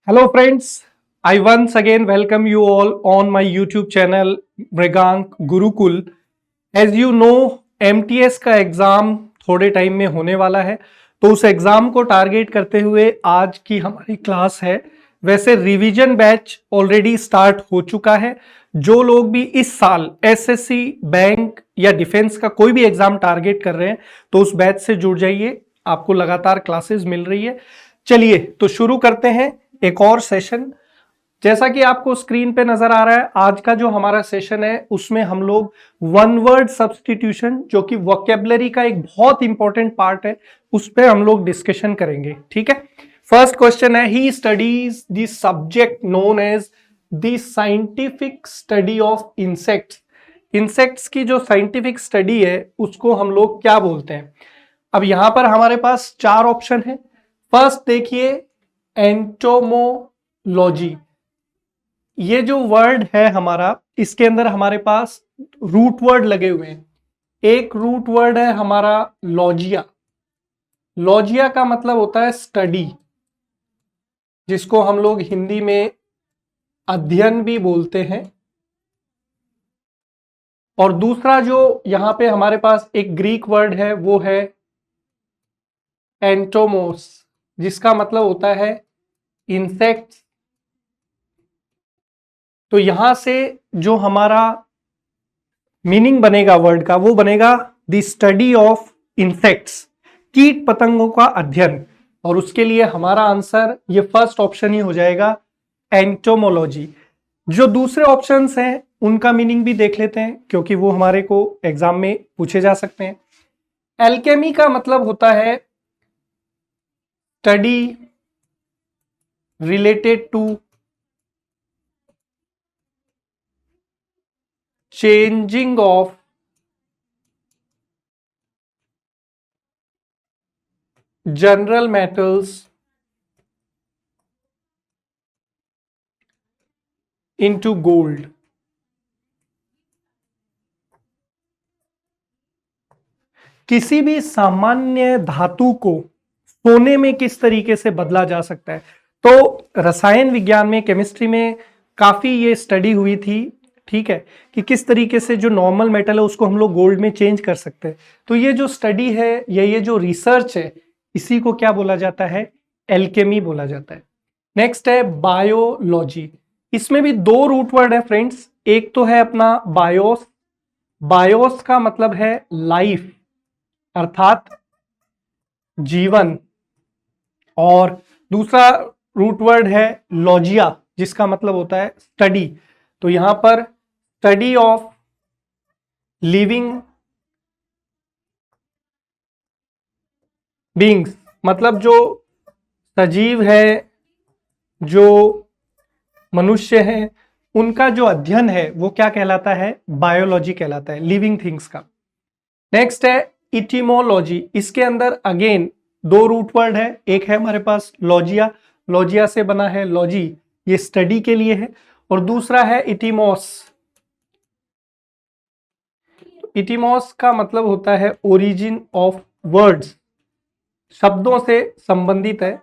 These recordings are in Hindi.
Hello friends, I once again welcome you all on my YouTube channel Mrigank Gurukul. As you know, MTS का एग्जाम थोड़े टाइम में होने वाला है, तो उस एग्जाम को टारगेट करते हुए आज की हमारी क्लास है। वैसे रिवीजन बैच ऑलरेडी स्टार्ट हो चुका है। जो लोग भी इस साल एसएससी, बैंक या डिफेंस का कोई भी एग्जाम टारगेट कर रहे हैं तो उस बैच से जुड़ जाइए, आपको लगातार क्लासेस मिल रही है। चलिए तो शुरू करते हैं एक और सेशन। जैसा कि आपको स्क्रीन पे नजर आ रहा है, आज का जो हमारा सेशन है उसमें हम लोग वन वर्ड सब्स्टिट्यूशन, जो कि वोकेबलरी का एक बहुत इंपॉर्टेंट पार्ट है, उस पर हम लोग डिस्कशन करेंगे। ठीक है, फर्स्ट क्वेश्चन है, he studies the subject known as the scientific study of insects. Insects की जो साइंटिफिक स्टडी है उसको हम लोग क्या बोलते हैं। अब यहां पर हमारे पास चार ऑप्शन है। फर्स्ट देखिए, एंटोमोलॉजी। ये जो वर्ड है हमारा, इसके अंदर हमारे पास रूट वर्ड लगे हुए हैं। एक रूट वर्ड है हमारा लॉजिया। लॉजिया का मतलब होता है स्टडी, जिसको हम लोग हिंदी में अध्ययन भी बोलते हैं। और दूसरा जो यहां पे हमारे पास एक ग्रीक वर्ड है वो है एंटोमोस, जिसका मतलब होता है इंसेक्ट्स। तो यहां से जो हमारा मीनिंग बनेगा वर्ड का, वो बनेगा द स्टडी ऑफ इंसेक्ट्स, कीट पतंगों का अध्ययन। और उसके लिए हमारा आंसर ये फर्स्ट ऑप्शन ही हो जाएगा, एंटोमोलॉजी। जो दूसरे ऑप्शंस हैं उनका मीनिंग भी देख लेते हैं, क्योंकि वो हमारे को एग्जाम में पूछे जा सकते हैं। एल्केमी का मतलब होता है study related to changing of general metals into gold. किसी भी सामान्य धातु को सोने में किस तरीके से बदला जा सकता है। तो रसायन विज्ञान में, केमिस्ट्री में काफी ये स्टडी हुई थी, ठीक है, कि किस तरीके से जो नॉर्मल मेटल है उसको हम लोग गोल्ड में चेंज कर सकते हैं। तो ये जो स्टडी है या ये जो रिसर्च है, इसी को क्या बोला जाता है, एल्केमी बोला जाता है। नेक्स्ट है बायोलॉजी। इसमें भी दो रूट वर्ड है फ्रेंड्स। एक तो है अपना बायोस। बायोस का मतलब है लाइफ, अर्थात जीवन। और दूसरा रूट वर्ड है लॉजिया, जिसका मतलब होता है स्टडी। तो यहां पर स्टडी ऑफ लिविंग बीइंग्स, मतलब जो सजीव है, जो मनुष्य है, उनका जो अध्ययन है वो क्या कहलाता है, बायोलॉजी कहलाता है, लिविंग थिंग्स का। नेक्स्ट है इटिमोलॉजी। इसके अंदर अगेन दो रूट वर्ड है। एक है हमारे पास लॉजिया, लॉजिया से बना है लॉजी, ये स्टडी के लिए है। और दूसरा है इटिमोस। इटिमोस का मतलब होता है ओरिजिन ऑफ वर्ड्स, शब्दों से संबंधित है।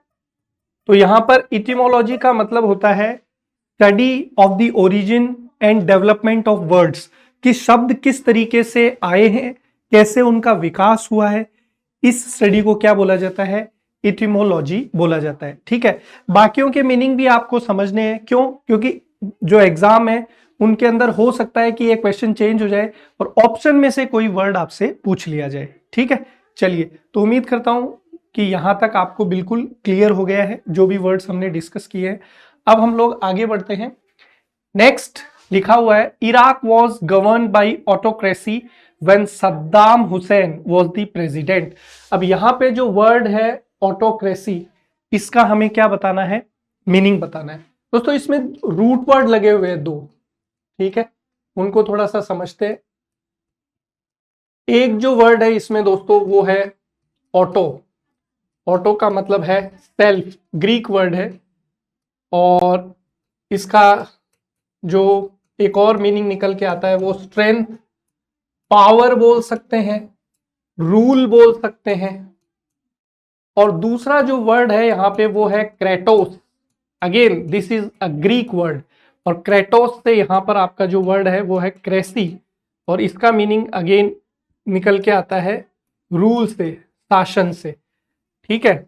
तो यहां पर इटिमोलॉजी का मतलब होता है study of the origin and development of words, कि शब्द किस तरीके से आए हैं, कैसे उनका विकास हुआ है, इस स्टडी को क्या बोला जाता है, इटिमोलॉजी बोला जाता है। ठीक है, बाकियों के मीनिंग भी आपको समझने हैं। क्यों? क्योंकि जो एग्जाम है उनके अंदर हो सकता है कि एक क्वेश्चन चेंज हो जाए और ऑप्शन में से कोई वर्ड आपसे पूछ लिया जाए। ठीक है, चलिए, तो उम्मीद करता हूं कि यहां तक आपको बिल्कुल क्लियर हो गया है जो भी वर्ड्स हमने डिस्कस किए हैं। अब हम लोग आगे बढ़ते हैं। नेक्स्ट लिखा हुआ है, Iraq was govern by autocracy when Saddam Hussain was the president. अब यहां पे जो वर्ड है ऑटोक्रेसी, इसका हमें क्या बताना है, मीनिंग बताना है। दोस्तों इसमें रूट वर्ड लगे हुए हैं दो, ठीक है, उनको थोड़ा सा समझते हैं। एक जो वर्ड है इसमें दोस्तों वो है ऑटो। ऑटो का मतलब है सेल्फ, ग्रीक वर्ड है। और इसका जो एक और मीनिंग निकल के आता है वो स्ट्रेंथ, पावर बोल सकते हैं, रूल बोल सकते हैं। और दूसरा जो वर्ड है यहां पे वो है Kratos. Again this is a Greek word, और क्रेटोस से यहाँ पर आपका जो वर्ड है वो है क्रेसी, और इसका मीनिंग अगेन निकल के आता है रूल से, शासन से। ठीक है,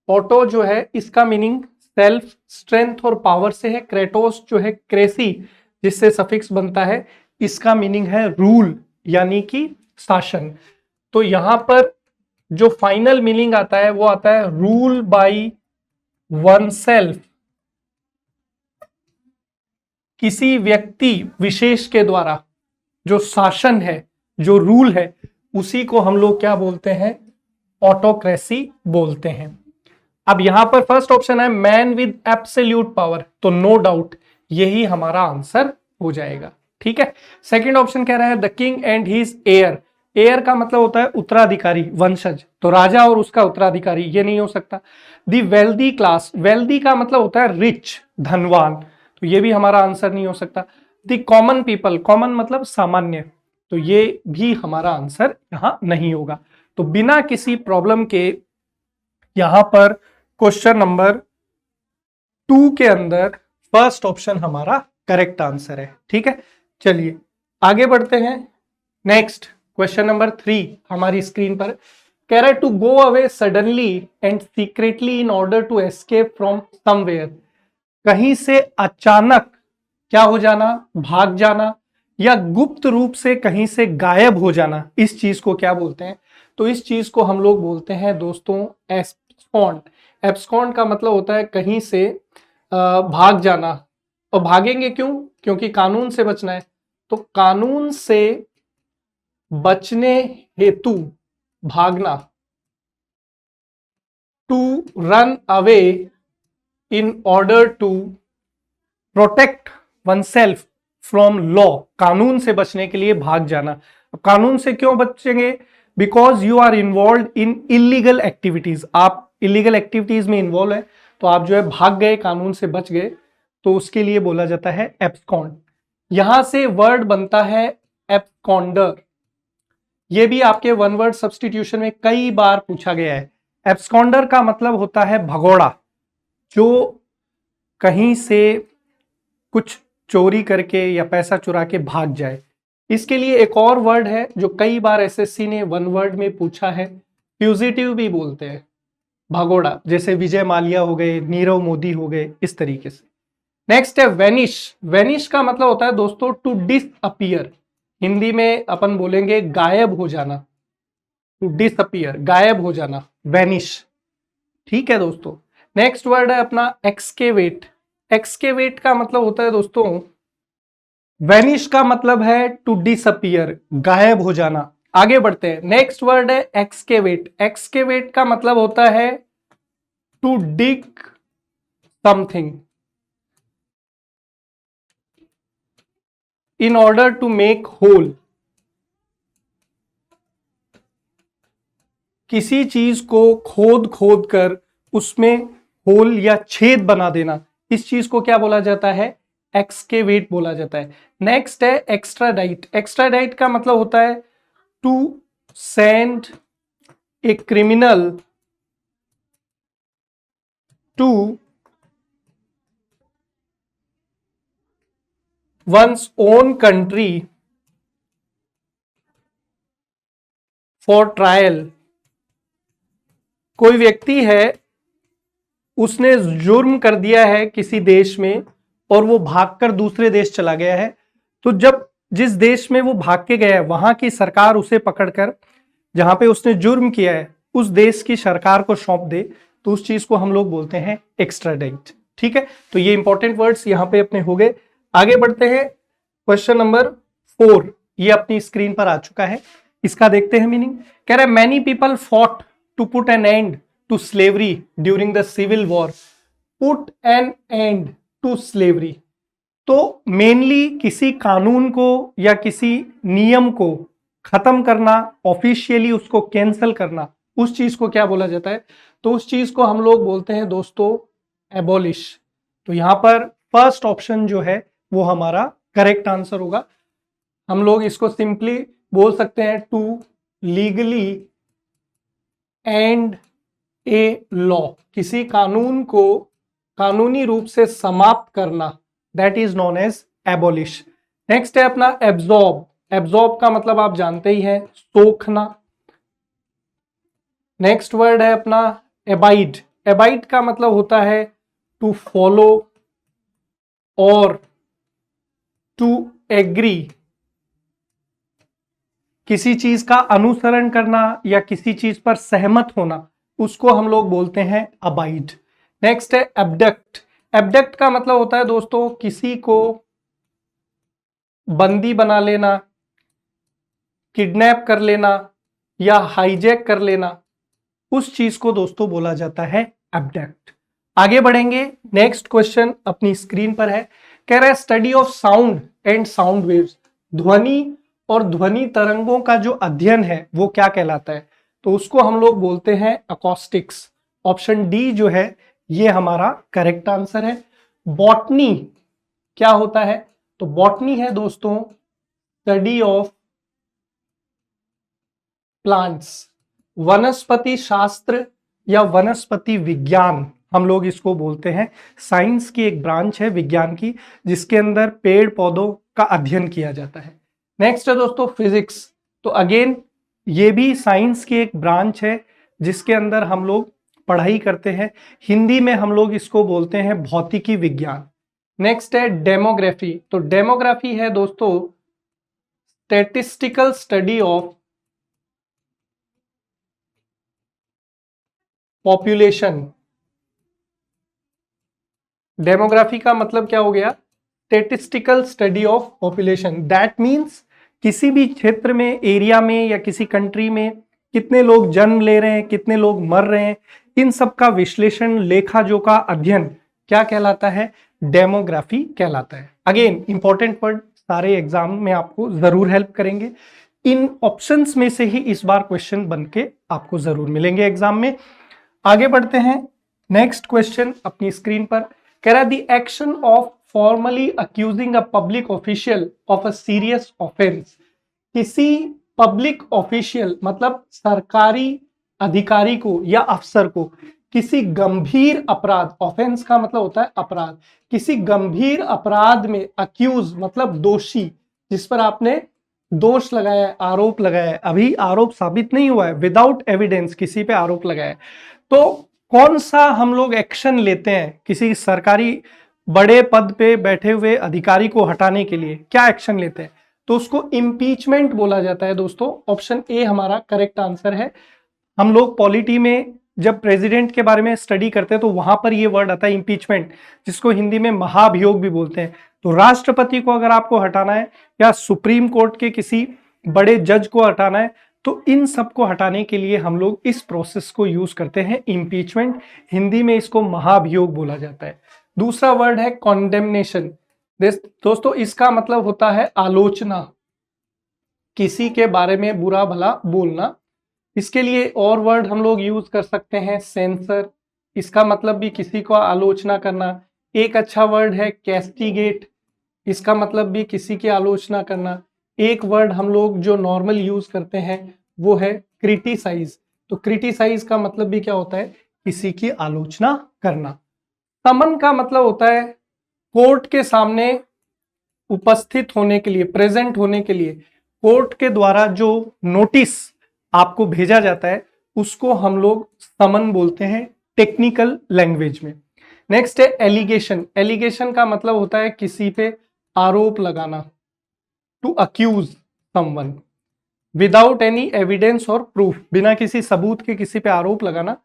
ऑटो जो है इसका मीनिंग सेल्फ, स्ट्रेंथ और पावर से है। क्रेटोस जो है क्रेसी जिससे सफिक्स बनता है, इसका मीनिंग है रूल यानी कि शासन। तो यहां पर जो फाइनल मीनिंग आता है वो आता है रूल बाय वन सेल्फ, किसी व्यक्ति विशेष के द्वारा जो शासन है, जो रूल है, उसी को हम लोग क्या बोलते हैं, ऑटोक्रेसी बोलते हैं। अब यहां पर फर्स्ट ऑप्शन है मैन विद एब्सोल्यूट पावर, तो नो डाउट यही हमारा आंसर हो जाएगा। ठीक है, सेकंड ऑप्शन कह रहा है the king and his air, air का मतलब होता है उत्तराधिकारी, वंशज, तो राजा और उसका उत्तराधिकारी, ये नहीं हो सकता। दी वेल्दी क्लास, वेल्दी का मतलब होता है रिच, धनवान, तो ये भी हमारा आंसर नहीं हो सकता। दी कॉमन पीपल, कॉमन मतलब सामान्य, तो ये भी हमारा आंसर यहां नहीं होगा। तो बिना किसी प्रॉब्लम के यहां पर क्वेश्चन नंबर 2 के अंदर फर्स्ट ऑप्शन हमारा करेक्ट आंसर है। ठीक है, चलिए आगे बढ़ते हैं। नेक्स्ट क्वेश्चन नंबर 3 हमारी स्क्रीन पर कह रहा है to go away suddenly and secretly in order to escape from somewhere, कहीं से अचानक क्या हो जाना, भाग जाना, या गुप्त रूप से कहीं से गायब हो जाना, इस चीज को क्या बोलते हैं, तो इस चीज को हम लोग बोलते हैं दोस्तों एब्सकॉन्ड। एब्सकॉन्ड का मतलब होता है कहीं से भाग जाना, और भागेंगे क्यों, क्योंकि कानून से बचना है, तो कानून से बचने हेतु भागना, to run away in order to protect oneself from law, कानून से बचने के लिए भाग जाना। अब कानून से क्यों बचेंगे, because you are involve in illegal activities, आप इलीगल एक्टिविटीज में इन्वॉल्व है, तो आप जो है भाग गए, कानून से बच गए, तो उसके लिए बोला जाता है एब्सकॉन्ड। यहां से वर्ड बनता है एब्सकॉन्डर, ये भी आपके वन वर्ड सब्सटीट्यूशन में कई बार पूछा गया है। एब्सकॉन्डर का मतलब होता है भगोड़ा, जो कहीं से कुछ चोरी करके या पैसा चुरा के भाग जाए। इसके लिए एक और वर्ड है जो कई बार एसएससी ने वन वर्ड में पूछा है, फ्यूजिटिव भी बोलते हैं भगोड़ा, जैसे विजय माल्या हो गए, नीरव मोदी हो गए, इस तरीके से। नेक्स्ट है वेनिश, वेनिश का मतलब होता है दोस्तों टू डिसअपियर, हिंदी में अपन बोलेंगे गायब हो जाना, टू डिसअपियर, गायब हो जाना, वेनिश। ठीक है दोस्तों, नेक्स्ट वर्ड है अपना एक्सकेवेट। एक्सकेवेट का मतलब होता है दोस्तों, वेनिश का मतलब है टू डिसअपियर, गायब हो जाना। आगे बढ़ते हैं, नेक्स्ट वर्ड है एक्सकेवेट। एक्सकेवेट का मतलब होता है to dig something in order to make hole, किसी चीज को खोद खोद कर उसमें होल या छेद बना देना, इस चीज को क्या बोला जाता है, एक्सकेवेट बोला जाता है। नेक्स्ट है एक्स्ट्राडाइट। एक्स्ट्राडाइट का मतलब होता है to send a criminal to one's own country for trial। कोई व्यक्ति है, उसने जुर्म कर दिया है किसी देश में और वो भागकर दूसरे देश चला गया है, तो जब जिस देश में वो भाग के गया है वहां की सरकार उसे पकड़कर जहां पे उसने जुर्म किया है उस देश की सरकार को सौंप दे, तो उस चीज को हम लोग बोलते हैं एक्स्ट्राडाइट। ठीक है, तो ये इंपॉर्टेंट वर्ड्स यहां पे अपने हो गए। आगे बढ़ते हैं, क्वेश्चन नंबर 4 ये अपनी स्क्रीन पर आ चुका है, इसका देखते हैं मीनिंग। कह रहा है many people fought to put an end to slavery during the civil war. Put an end to slavery, तो मेनली किसी कानून को या किसी नियम को खत्म करना, ऑफिशियली उसको कैंसिल करना, उस चीज को क्या बोला जाता है, तो उस चीज को हम लोग बोलते हैं दोस्तों एबॉलिश। तो यहां पर फर्स्ट ऑप्शन जो है वो हमारा करेक्ट आंसर होगा। हम लोग इसको सिंपली बोल सकते हैं to legally end a law, किसी कानून को कानूनी रूप से समाप्त करना, that is known as abolish. Next है अपना एब्जॉर्ब। एब्जॉर्ब का मतलब आप जानते ही हैं, सोखना। नेक्स्ट वर्ड है अपना एबाइड। एबाइड का मतलब होता है टू फॉलो और टू एग्री, किसी चीज का अनुसरण करना या किसी चीज पर सहमत होना, उसको हम लोग बोलते हैं अबाइड। नेक्स्ट है एब्डक्ट। एब्डक्ट का मतलब होता है दोस्तों किसी को बंदी बना लेना, किडनैप कर लेना या हाईजैक कर लेना, उस चीज को दोस्तों बोला जाता है एब्डक्ट। आगे बढ़ेंगे, नेक्स्ट क्वेश्चन अपनी स्क्रीन पर है, कह रहा है study of sound and sound waves. ध्वनि और ध्वनि तरंगों का जो अध्ययन है वो क्या कहलाता है? तो उसको हम लोग बोलते हैं अकॉस्टिक्स। ऑप्शन डी जो है ये हमारा करेक्ट आंसर है। बॉटनी क्या होता है? तो बॉटनी है दोस्तों स्टडी ऑफ प्लांट्स। वनस्पति शास्त्र या वनस्पति विज्ञान हम लोग इसको बोलते हैं। साइंस की एक ब्रांच है विज्ञान की, जिसके अंदर पेड़ पौधों का अध्ययन किया जाता है। नेक्स्ट है दोस्तों फिजिक्स। तो अगेन ये भी साइंस की एक ब्रांच है जिसके अंदर हम लोग पढ़ाई करते हैं। हिंदी में हम लोग इसको बोलते हैं भौतिकी विज्ञान। नेक्स्ट है डेमोग्राफी। तो डेमोग्राफी है दोस्तों statistical study of population. Demography का मतलब क्या हो गया? Statistical study of population. That means किसी भी क्षेत्र में, एरिया में या किसी कंट्री में कितने लोग जन्म ले रहे हैं, कितने लोग मर रहे हैं, इन सब का विश्लेषण, लेखा जोखा, अध्ययन क्या कहलाता है? डेमोग्राफी कहलाता है। अगेन इंपॉर्टेंट वर्ड, सारे एग्जाम में आपको जरूर हेल्प करेंगे। इन ऑप्शंस में से ही इस बार क्वेश्चन बन के आपको जरूर मिलेंगे एग्जाम में। आगे बढ़ते हैं, नेक्स्ट क्वेश्चन अपनी स्क्रीन पर कह रहा है the action of formally accusing a public official of a serious offence. किसी पब्लिक ऑफिशियल मतलब सरकारी अधिकारी को या अफसर को किसी गंभीर अपराध, ऑफेंस का मतलब होता है अपराध, किसी गंभीर अपराध में अक्यूज मतलब दोषी, जिस पर आपने दोष लगाया है, आरोप लगाया है, अभी आरोप साबित नहीं हुआ है, विदाउट एविडेंस किसी पे आरोप लगाया है, तो कौन सा हम लोग एक्शन लेते हैं? किसी सरकारी बड़े पद पे बैठे हुए अधिकारी को हटाने के लिए क्या एक्शन लेते हैं? तो उसको इम्पीचमेंट बोला जाता है दोस्तों। ऑप्शन ए हमारा करेक्ट आंसर है। हम लोग पॉलिटी में जब प्रेसिडेंट के बारे में स्टडी करते हैं तो वहां पर ये वर्ड आता है इम्पीचमेंट, जिसको हिंदी में महाभियोग भी बोलते हैं। तो राष्ट्रपति को अगर आपको हटाना है या सुप्रीम कोर्ट के किसी बड़े जज को हटाना है, तो इन सब को हटाने के लिए हम लोग इस प्रोसेस को यूज करते हैं, इम्पीचमेंट। हिंदी में इसको महाभियोग बोला जाता है। दूसरा वर्ड है कॉन्डेमनेशन। दोस्तों इसका मतलब होता है आलोचना, किसी के बारे में बुरा भला बोलना। इसके लिए और वर्ड हम लोग यूज कर सकते हैं सेंसर, इसका मतलब भी किसी को आलोचना करना। एक अच्छा वर्ड है कैस्टिगेट, इसका मतलब भी किसी की आलोचना करना। एक वर्ड हम लोग जो नॉर्मल यूज करते हैं वो है क्रिटिसाइज। तो क्रिटिसाइज का मतलब भी क्या होता है? किसी की आलोचना करना। समन का मतलब होता है कोर्ट के सामने उपस्थित होने के लिए, प्रेजेंट होने के लिए कोर्ट के द्वारा जो नोटिस आपको भेजा जाता है उसको हम लोग समन बोलते हैं टेक्निकल लैंग्वेज में। नेक्स्ट है एलिगेशन। एलिगेशन का मतलब होता है किसी पे आरोप लगाना, to accuse someone without any evidence और प्रूफ, बिना किसी सबूत के किसी पे आरोप लगाना,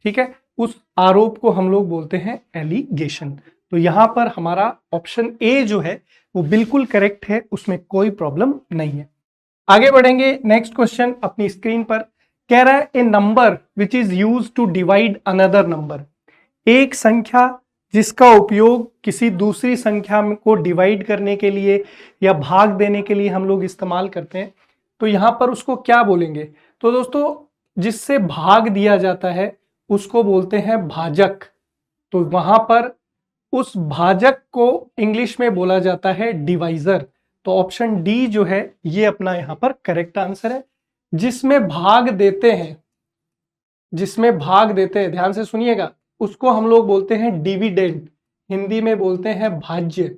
ठीक है, उस आरोप को हम लोग बोलते हैं एलिगेशन। तो यहां पर हमारा ऑप्शन ए जो है वो बिल्कुल करेक्ट है, उसमें कोई प्रॉब्लम नहीं है। आगे बढ़ेंगे, नेक्स्ट क्वेश्चन अपनी स्क्रीन पर कह रहा है a number which is use to divide another number. एक संख्या जिसका उपयोग किसी दूसरी संख्या को डिवाइड करने के लिए या भाग देने के लिए हम लोग इस्तेमाल करते हैं, तो यहां पर उसको क्या बोलेंगे? तो दोस्तों जिससे भाग दिया जाता है उसको बोलते हैं भाजक। तो वहां पर उस भाजक को इंग्लिश में बोला जाता है डिवाइजर। तो ऑप्शन डी जो है ये अपना यहां पर करेक्ट आंसर है। जिसमें भाग देते हैं, जिसमें भाग देते हैं, ध्यान से सुनिएगा, उसको हम लोग बोलते हैं डिविडेंड, हिंदी में बोलते हैं भाज्य।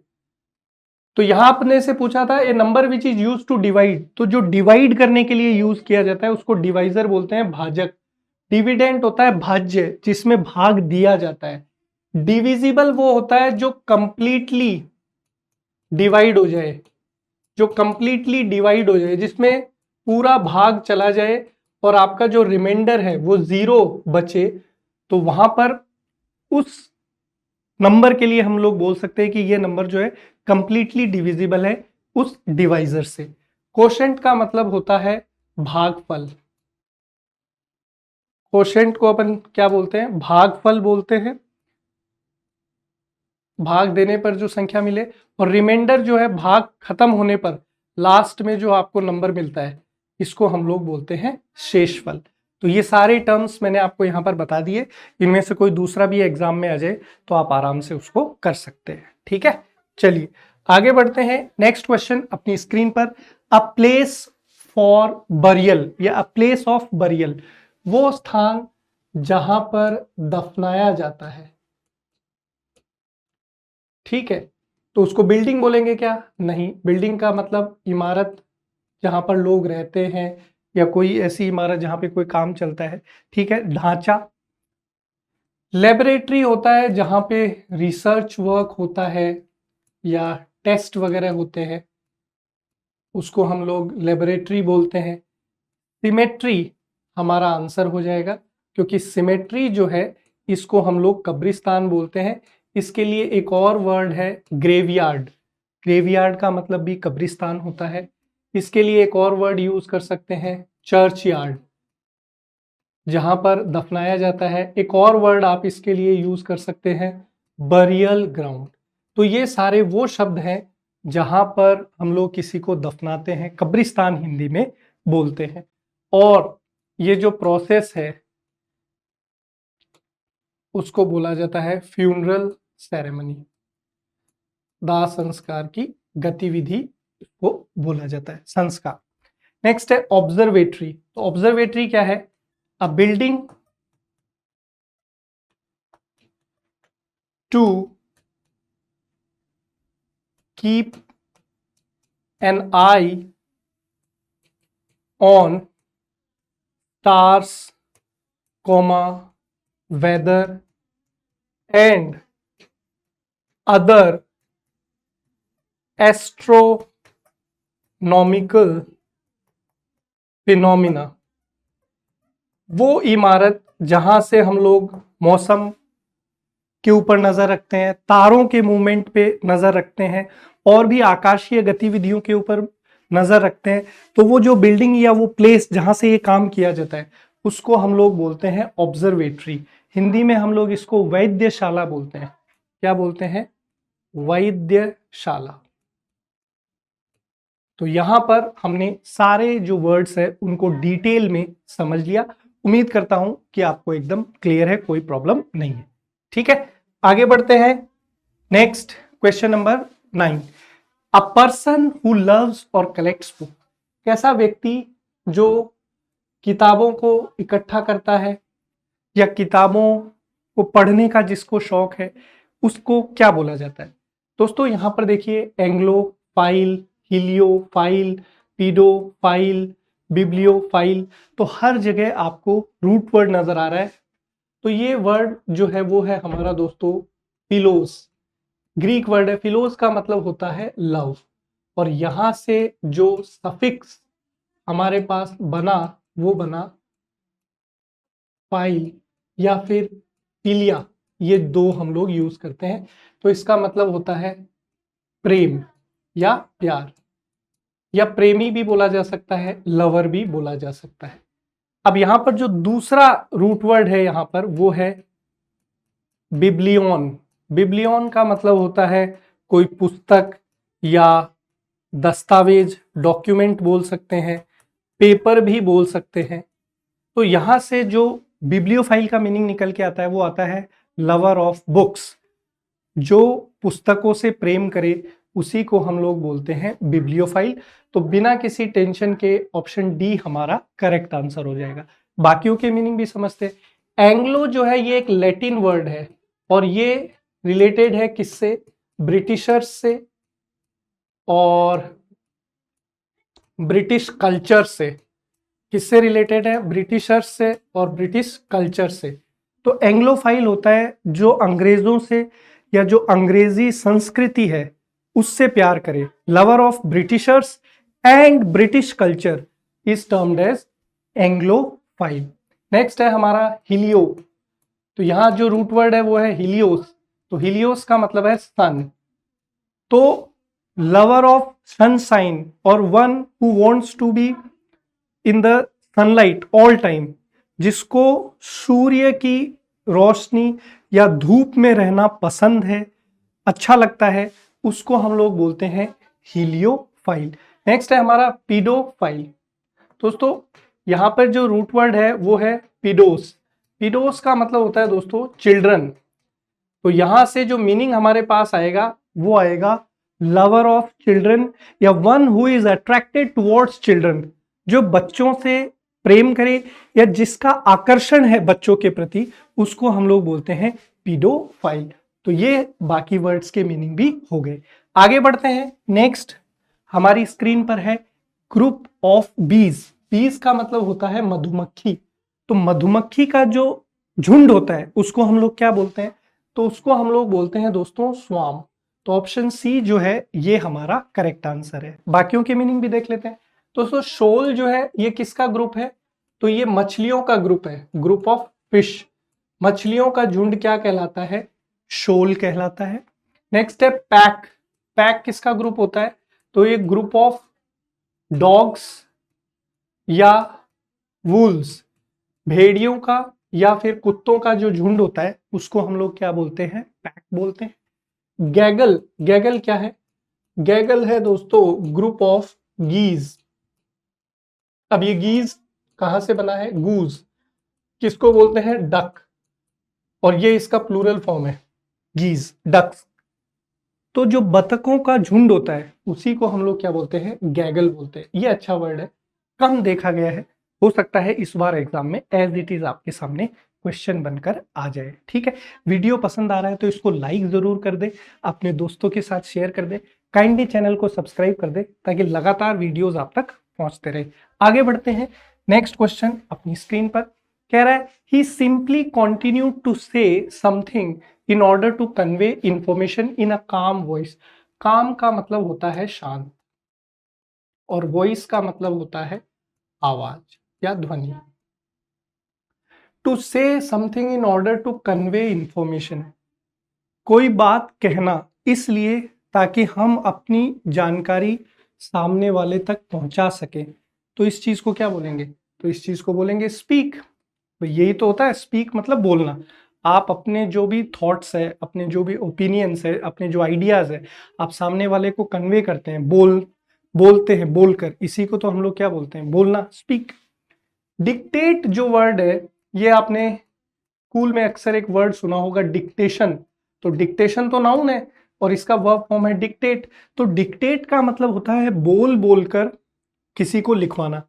तो यहां आपने से पूछा था a number which is use to divide, तो जो डिवाइड करने के लिए यूज किया जाता है उसको डिवाइजर बोलते हैं, भाजक। डिविडेंड होता है भाज्य, जिसमें भाग दिया जाता है। डिविजिबल वो होता है जो कंप्लीटली डिवाइड हो जाए, जो कंप्लीटली डिवाइड हो जाए, जिसमें पूरा भाग चला जाए और आपका जो रिमाइंडर है वो 0 बचे, तो वहां पर उस नंबर के लिए हम लोग बोल सकते हैं कि ये नंबर जो है कंप्लीटली डिविजिबल है उस डिवाइजर से। कोशेंट का मतलब होता है भागफल। कोशेंट को अपन क्या बोलते हैं? भागफल बोलते हैं, भाग देने पर जो संख्या मिले। और रिमाइंडर जो है भाग खत्म होने पर लास्ट में जो आपको नंबर मिलता है, इसको हम लोग बोलते हैं शेषफल। तो ये सारे टर्म्स मैंने आपको यहां पर बता दिए। इनमें से कोई दूसरा भी एग्जाम में आ जाए तो आप आराम से उसको कर सकते हैं। ठीक है, चलिए आगे बढ़ते हैं। नेक्स्ट क्वेश्चन अपनी स्क्रीन पर, अ प्लेस फॉर बरियल या अ प्लेस ऑफ बरियल, वो स्थान जहां पर दफनाया जाता है। ठीक है, तो उसको बिल्डिंग बोलेंगे क्या? नहीं, बिल्डिंग का मतलब इमारत जहां पर लोग रहते हैं या कोई ऐसी इमारत जहां पे कोई काम चलता है। ठीक है, ढांचा। लेबोरेटरी होता है जहां पे रिसर्च वर्क होता है या टेस्ट वगैरह होते हैं, उसको हम लोग लेबोरेटरी बोलते हैं। सिमेट्री हमारा आंसर हो जाएगा, क्योंकि सिमेट्री जो है इसको हम लोग कब्रिस्तान बोलते हैं। इसके लिए एक और वर्ड है ग्रेवयार्ड। ग्रेवयार्ड का मतलब भी कब्रिस्तान होता है। इसके लिए एक और वर्ड यूज कर सकते हैं चर्च यार्ड, जहां पर दफनाया जाता है। एक और वर्ड आप इसके लिए यूज कर सकते हैं बरियल ग्राउंड। तो ये सारे वो शब्द हैं जहां पर हम लोग किसी को दफनाते हैं, कब्रिस्तान हिंदी में बोलते हैं। और ये जो प्रोसेस है उसको बोला जाता है फ्यूनरल सेरेमनी, दाह संस्कार की गतिविधि को बोला जाता है, संस्कार। नेक्स्ट है ऑब्जर्वेटरी। तो ऑब्जर्वेटरी क्या है? A building to keep an eye on stars, weather and other astronomical phenomena। वो इमारत जहां से हम लोग मौसम के ऊपर नजर रखते हैं, तारों के मूवमेंट पे नजर रखते हैं और भी आकाशीय गतिविधियों के ऊपर नजर रखते हैं, तो वो जो बिल्डिंग या वो प्लेस जहां से ये काम किया जाता है उसको हम लोग बोलते हैं ऑब्जर्वेटरी। हिंदी में हम लोग इसको वैद्यशाला बोलते हैं। क्या बोलते हैं? वैद्यशाला। तो यहां पर हमने सारे जो वर्ड्स है उनको डिटेल में समझ लिया। उम्मीद करता हूं कि आपको एकदम क्लियर है, कोई प्रॉब्लम नहीं है। ठीक है, आगे बढ़ते हैं। Next question number 9, a person who loves और कलेक्ट्स बुक। कैसा व्यक्ति जो किताबों को इकट्ठा करता है या किताबों को पढ़ने का जिसको शौक है, उसको क्या बोला जाता है? दोस्तों यहां पर देखिए, एंग्लोफाइल, हिलियोफाइल, पीडोफाइल, बिब्लियोफाइल, तो हर जगह आपको रूट वर्ड नजर आ रहा है। तो ये वर्ड जो है वो है हमारा दोस्तों फिलोस। ग्रीक वर्ड है, फिलोस का मतलब होता है लव। और यहां से जो सफिक्स हमारे पास बना वो बना फाइल या फिर फिलिया, ये दो हम लोग यूज करते हैं। तो इसका मतलब होता है प्रेम या प्यार, या प्रेमी भी बोला जा सकता है, लवर भी बोला जा सकता है। अब यहां पर जो दूसरा रूट वर्ड है यहां पर वो है बिब्लियोन। बिब्लियोन का मतलब होता है कोई पुस्तक या दस्तावेज, डॉक्यूमेंट बोल सकते हैं, पेपर भी बोल सकते हैं। तो यहां से जो बिब्लियोफाइल का मीनिंग निकल के आता है वो आता है लवर ऑफ बुक्स। जो पुस्तकों से प्रेम करे उसी को हम लोग बोलते हैं बिब्लियोफाइल। तो बिना किसी टेंशन के ऑप्शन डी हमारा करेक्ट आंसर हो जाएगा। बाकियों के मीनिंग भी समझते हैं। एंग्लो जो है ये एक लैटिन वर्ड है और ये रिलेटेड है किससे? ब्रिटिशर्स से और ब्रिटिश कल्चर से। किससे रिलेटेड है? ब्रिटिशर्स से और ब्रिटिश कल्चर से। तो एंग्लोफाइल होता है जो अंग्रेजों से या जो अंग्रेजी संस्कृति है उससे प्यार करे। Lover of Britishers and British culture is termed as Anglophile. Next है हमारा हिलियो। तो यहां जो रूट वर्ड है वो है हिलियोस। तो हिलियोस का मतलब है सन। तो लवर ऑफ सनशाइन और one who wants to be in the sunlight all time, जिसको सूर्य की रोशनी या धूप में रहना पसंद है, अच्छा लगता है, उसको हम लोग बोलते हैं हीलियोफाइल। नेक्स्ट है हमारा पीडोफाइल। दोस्तों यहां पर जो रूट वर्ड है वो है पीडोस। पीडोस का मतलब होता है दोस्तों चिल्ड्रन। तो यहां से जो मीनिंग हमारे पास आएगा वो आएगा लवर ऑफ चिल्ड्रन या one who is attracted towards children, जो बच्चों से प्रेम करे या जिसका आकर्षण है बच्चों के प्रति, उसको हम लोग बोलते हैं पीडोफाइल। तो ये बाकी वर्ड्स के मीनिंग भी हो गए। आगे बढ़ते हैं। नेक्स्ट हमारी स्क्रीन पर है ग्रुप ऑफ बीज। बीज का मतलब होता है मधुमक्खी। तो मधुमक्खी का जो झुंड होता है उसको हम लोग क्या बोलते हैं? तो उसको हम लोग बोलते हैं दोस्तों स्वार्म। तो ऑप्शन सी जो है ये हमारा करेक्ट आंसर है। बाकियों के मीनिंग भी देख लेते हैं। दोस्तों शोल जो है ये किसका ग्रुप है? तो ये मछलियों का ग्रुप है, ग्रुप ऑफ फिश। मछलियों का झुंड क्या कहलाता है? शोल कहलाता है। नेक्स्ट है पैक। पैक किसका ग्रुप होता है? तो ये ग्रुप ऑफ डॉग्स या वुल्स, भेड़ियों का या फिर कुत्तों का जो झुंड होता है उसको हम लोग क्या बोलते हैं? पैक बोलते हैं। गैगल, गैगल क्या है? गैगल है दोस्तों ग्रुप ऑफ गीज। अब ये गीज कहां से बना है? गूज। किसको बोलते हैं? डक। और ये इसका प्लूरल फॉर्म है गीज, डक्स। तो जो बतखों का झुंड होता है उसी को हम लोग क्या बोलते हैं? गैगल बोलते हैं। ये अच्छा वर्ड है, कम देखा गया है, हो सकता है इस बार एग्जाम में एज इट इज आपके सामने क्वेश्चन बनकर आ जाए। ठीक है, वीडियो पसंद आ रहा है तो इसको लाइक जरूर कर दे, अपने दोस्तों के साथ शेयर कर दे, काइंडली चैनल को सब्सक्राइब कर दे ताकि लगातार वीडियोस आप तक पहुंचते रहे। आगे बढ़ते हैं। नेक्स्ट क्वेश्चन अपनी स्क्रीन पर कह रहा है he simply continued to say something in order to convey information in a calm voice. काम का मतलब होता है शांत और वॉइस का मतलब होता है आवाज या ध्वनि। To say something in order to convey information, कोई बात कहना इसलिए ताकि हम अपनी जानकारी सामने वाले तक पहुंचा सके। तो इस चीज को क्या बोलेंगे? तो इस चीज को बोलेंगे स्पीक। तो यही तो होता है स्पीक, मतलब बोलना। आप अपने जो भी थॉट्स है, अपने जो भी ओपिनियंस है, अपने जो आइडियाज है, आप सामने वाले को कन्वे करते हैं, बोलते हैं, बोलकर। इसी को तो हम लोग क्या बोलते हैं? बोलना, स्पीक। डिक्टेट जो वर्ड है ये आपने स्कूल में अक्सर एक वर्ड सुना होगा, डिक्टेशन। तो डिक्टेशन तो नाउन है और इसका वर्ब फॉर्म है डिक्टेट। तो डिक्टेट का मतलब होता है बोल बोलकर किसी को लिखवाना।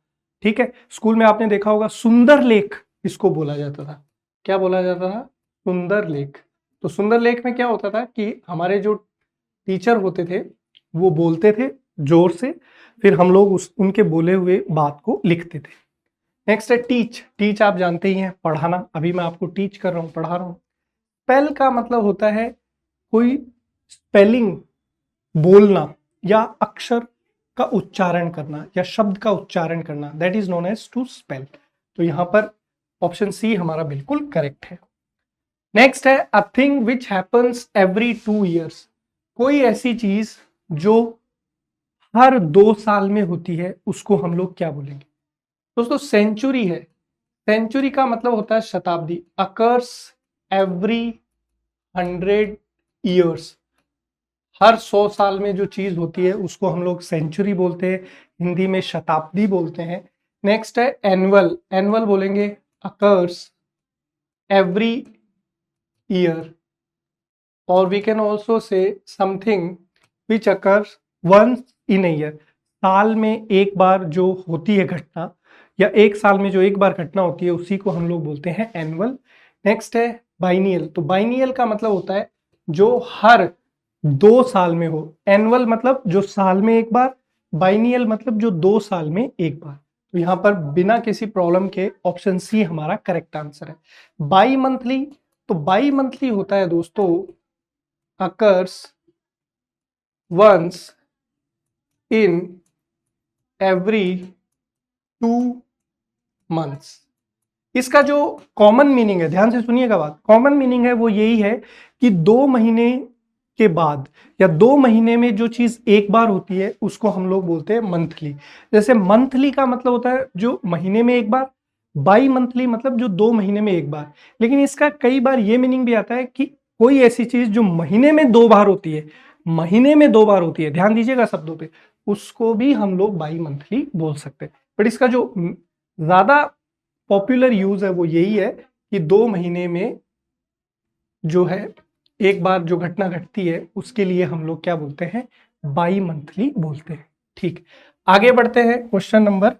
ठीक है, स्कूल में आपने देखा होगा सुंदर लेख इसको बोला जाता था। क्या बोला जाता था? सुंदर लेख। तो सुंदर लेख में क्या होता था कि हमारे जो टीचर होते थे वो बोलते थे जोर से, फिर हम लोग उनके बोले हुए बात को लिखते थे। नेक्स्ट है टीच। टीच आप जानते ही हैं, पढ़ाना। अभी मैं आपको टीच कर रहा हूं, पढ़ा रहा हूं। स्पेल का मतलब होता है कोई स्पेलिंग बोलना या अक्षर का उच्चारण करना या शब्द का उच्चारण करना, that is known as to spell. तो यहां पर ऑप्शन सी हमारा बिल्कुल करेक्ट है। नेक्स्ट है a thing which happens every 2 years। कोई ऐसी चीज जो हर 2 साल में होती है उसको हम लोग क्या बोलेंगे? दोस्तों सेंचुरी है। सेंचुरी का मतलब होता है शताब्दी। Occurs every 100 years। हर 100 साल में जो चीज होती है उसको हम लोग सेंचुरी बोलते हैं, हिंदी में शताब्दी बोलते हैं। नेक्स्ट है एनुअल। एनुअल बोलेंगे अकर्स एवरी ईयर। और we can also say something which occurs once in a year. साल में एक बार जो होती है घटना या एक साल में जो एक बार घटना होती है उसी को हम लोग बोलते हैं एनुअल। नेक्स्ट है बाइनियल। तो बाइनियल का मतलब होता है जो हर 2 साल में हो। एनुअल मतलब जो साल में एक बार, बाइनियल मतलब जो 2 साल में एक बार। तो यहाँ पर बिना किसी प्रॉब्लम के ऑप्शन सी हमारा करेक्ट आंसर है। बाई मंथली, तो बाई मंथली होता है दोस्तों occurs once in every 2 months. इसका जो कॉमन मीनिंग है, ध्यान से सुनिएगा बात, कॉमन मीनिंग है वो यही है कि 2 महीने के बाद या 2 महीने में जो चीज एक बार होती है उसको हम लोग बोलते हैं मंथली। जैसे मंथली का मतलब होता है जो महीने में एक बार, बाई मंथली मतलब जो 2 महीने में एक बार। लेकिन इसका कई बार ये मीनिंग भी आता है कि कोई ऐसी चीज जो महीने में 2 बार होती है, महीने में 2 बार होती है, ध्यान दीजिएगा शब्दों पे, उसको भी हम लोग बाई मंथली बोल सकते हैं। बट इसका जो ज्यादा पॉपुलर यूज है वो यही है कि 2 महीने में जो है एक बार जो घटना घटती है उसके लिए हम लोग क्या बोलते हैं, बाई मंथली बोलते हैं। ठीक, आगे बढ़ते हैं। क्वेश्चन नंबर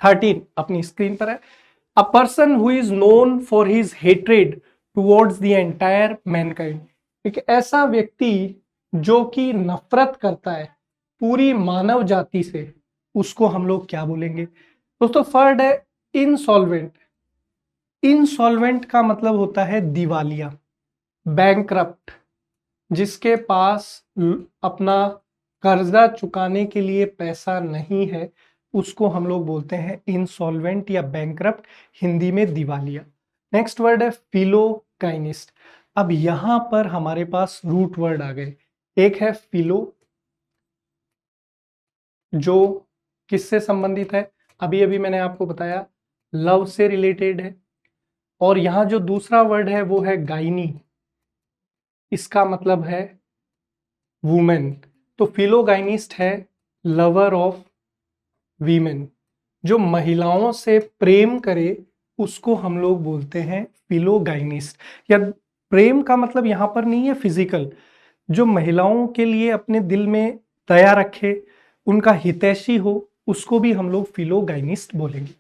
13 अपनी स्क्रीन पर है। A person who is known for his hatred towards the entire Mankind. एक ऐसा व्यक्ति जो कि नफरत करता है पूरी मानव जाति से, उसको हम लोग क्या बोलेंगे दोस्तों? फर्स्ट है इंसॉल्वेंट। इंसॉल्वेंट का मतलब होता है दिवालिया, बैंकरप्ट, जिसके पास अपना कर्जा चुकाने के लिए पैसा नहीं है, उसको हम लोग बोलते हैं इंसॉल्वेंट या बैंकरप्ट, हिंदी में दिवालिया। नेक्स्ट वर्ड है फिलोकाइनिस्ट। अब यहां पर हमारे पास रूट वर्ड आ गए। एक है फिलो, जो किससे संबंधित है? अभी अभी मैंने आपको बताया लव से रिलेटेड है। और यहां जो दूसरा वर्ड है वो है गाइनी, इसका मतलब है वुमेन। तो फिलोगाइनिस्ट है लवर ऑफ वीमेन, जो महिलाओं से प्रेम करे उसको हम लोग बोलते हैं फिलोगाइनिस्ट। या प्रेम का मतलब यहां पर नहीं है फिजिकल, जो महिलाओं के लिए अपने दिल में दया रखे, उनका हितैषी हो, उसको भी हम लोग फिलोगाइनिस्ट बोलेंगे।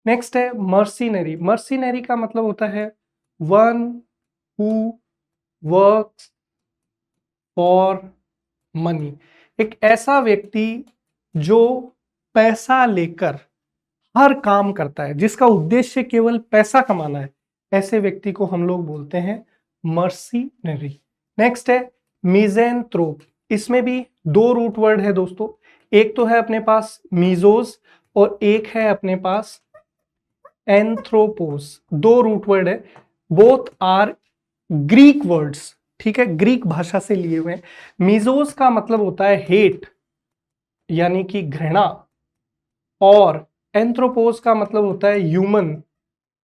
नेक्स्ट है मर्सिनरी। मर्सिनरी का मतलब होता है one who works for money. एक ऐसा व्यक्ति जो पैसा लेकर हर काम करता है, जिसका उद्देश्य केवल पैसा कमाना है, ऐसे व्यक्ति को हम लोग बोलते हैं मर्सिनरी। नेक्स्ट है मिज़ेंथ्रोप। इसमें भी 2 रूट वर्ड है दोस्तों। एक तो है अपने पास मीजोस और एक है अपने पास एंथ्रोपोस। 2 रूट वर्ड है, बोथ आर ग्रीक वर्ड्स। ठीक है, ग्रीक भाषा से लिए हुए। मीजोस का मतलब होता है हेट, यानी कि घृणा, और एंथ्रोपोस का मतलब होता है ह्यूमन,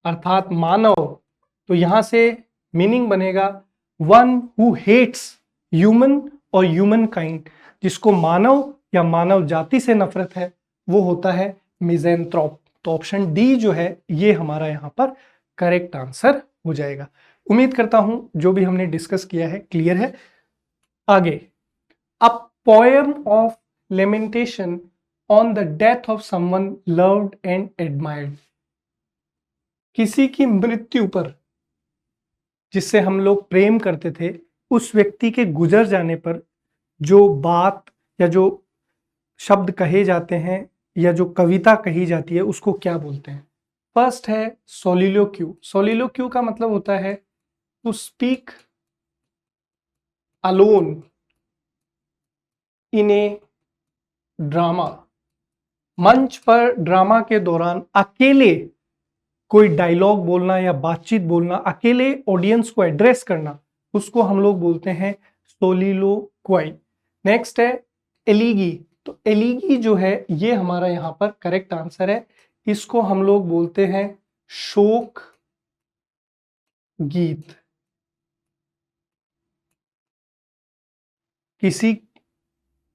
अर्थात मानव। तो यहां से मीनिंग बनेगा वन हु हेट्स ह्यूमन और ह्यूमन काइंड, जिसको मानव या मानव जाति से नफरत है, वो होता है मिज़ेंथ्रोप। तो ऑप्शन डी जो है ये हमारा यहाँ पर करेक्ट आंसर हो जाएगा। उम्मीद करता हूं जो भी हमने डिस्कस किया है क्लियर है। आगे, a poem of lamentation on the death of someone loved and admired. किसी की मृत्यु पर, जिससे हम लोग प्रेम करते थे, उस व्यक्ति के गुजर जाने पर जो बात या जो शब्द कहे जाते हैं या जो कविता कही जाती है उसको क्या बोलते हैं? फर्स्ट है सोलिलोक्यू। सोलिलोक्यू का मतलब होता है to speak alone in a drama. मंच पर ड्रामा के दौरान अकेले कोई डायलॉग बोलना या बातचीत बोलना, अकेले ऑडियंस को एड्रेस करना, उसको हम लोग बोलते हैं सोलिलोक्वाई। नेक्स्ट है एलिगी। तो एलिगी जो है ये हमारा यहाँ पर करेक्ट आंसर है। इसको हम लोग बोलते हैं शोक गीत। किसी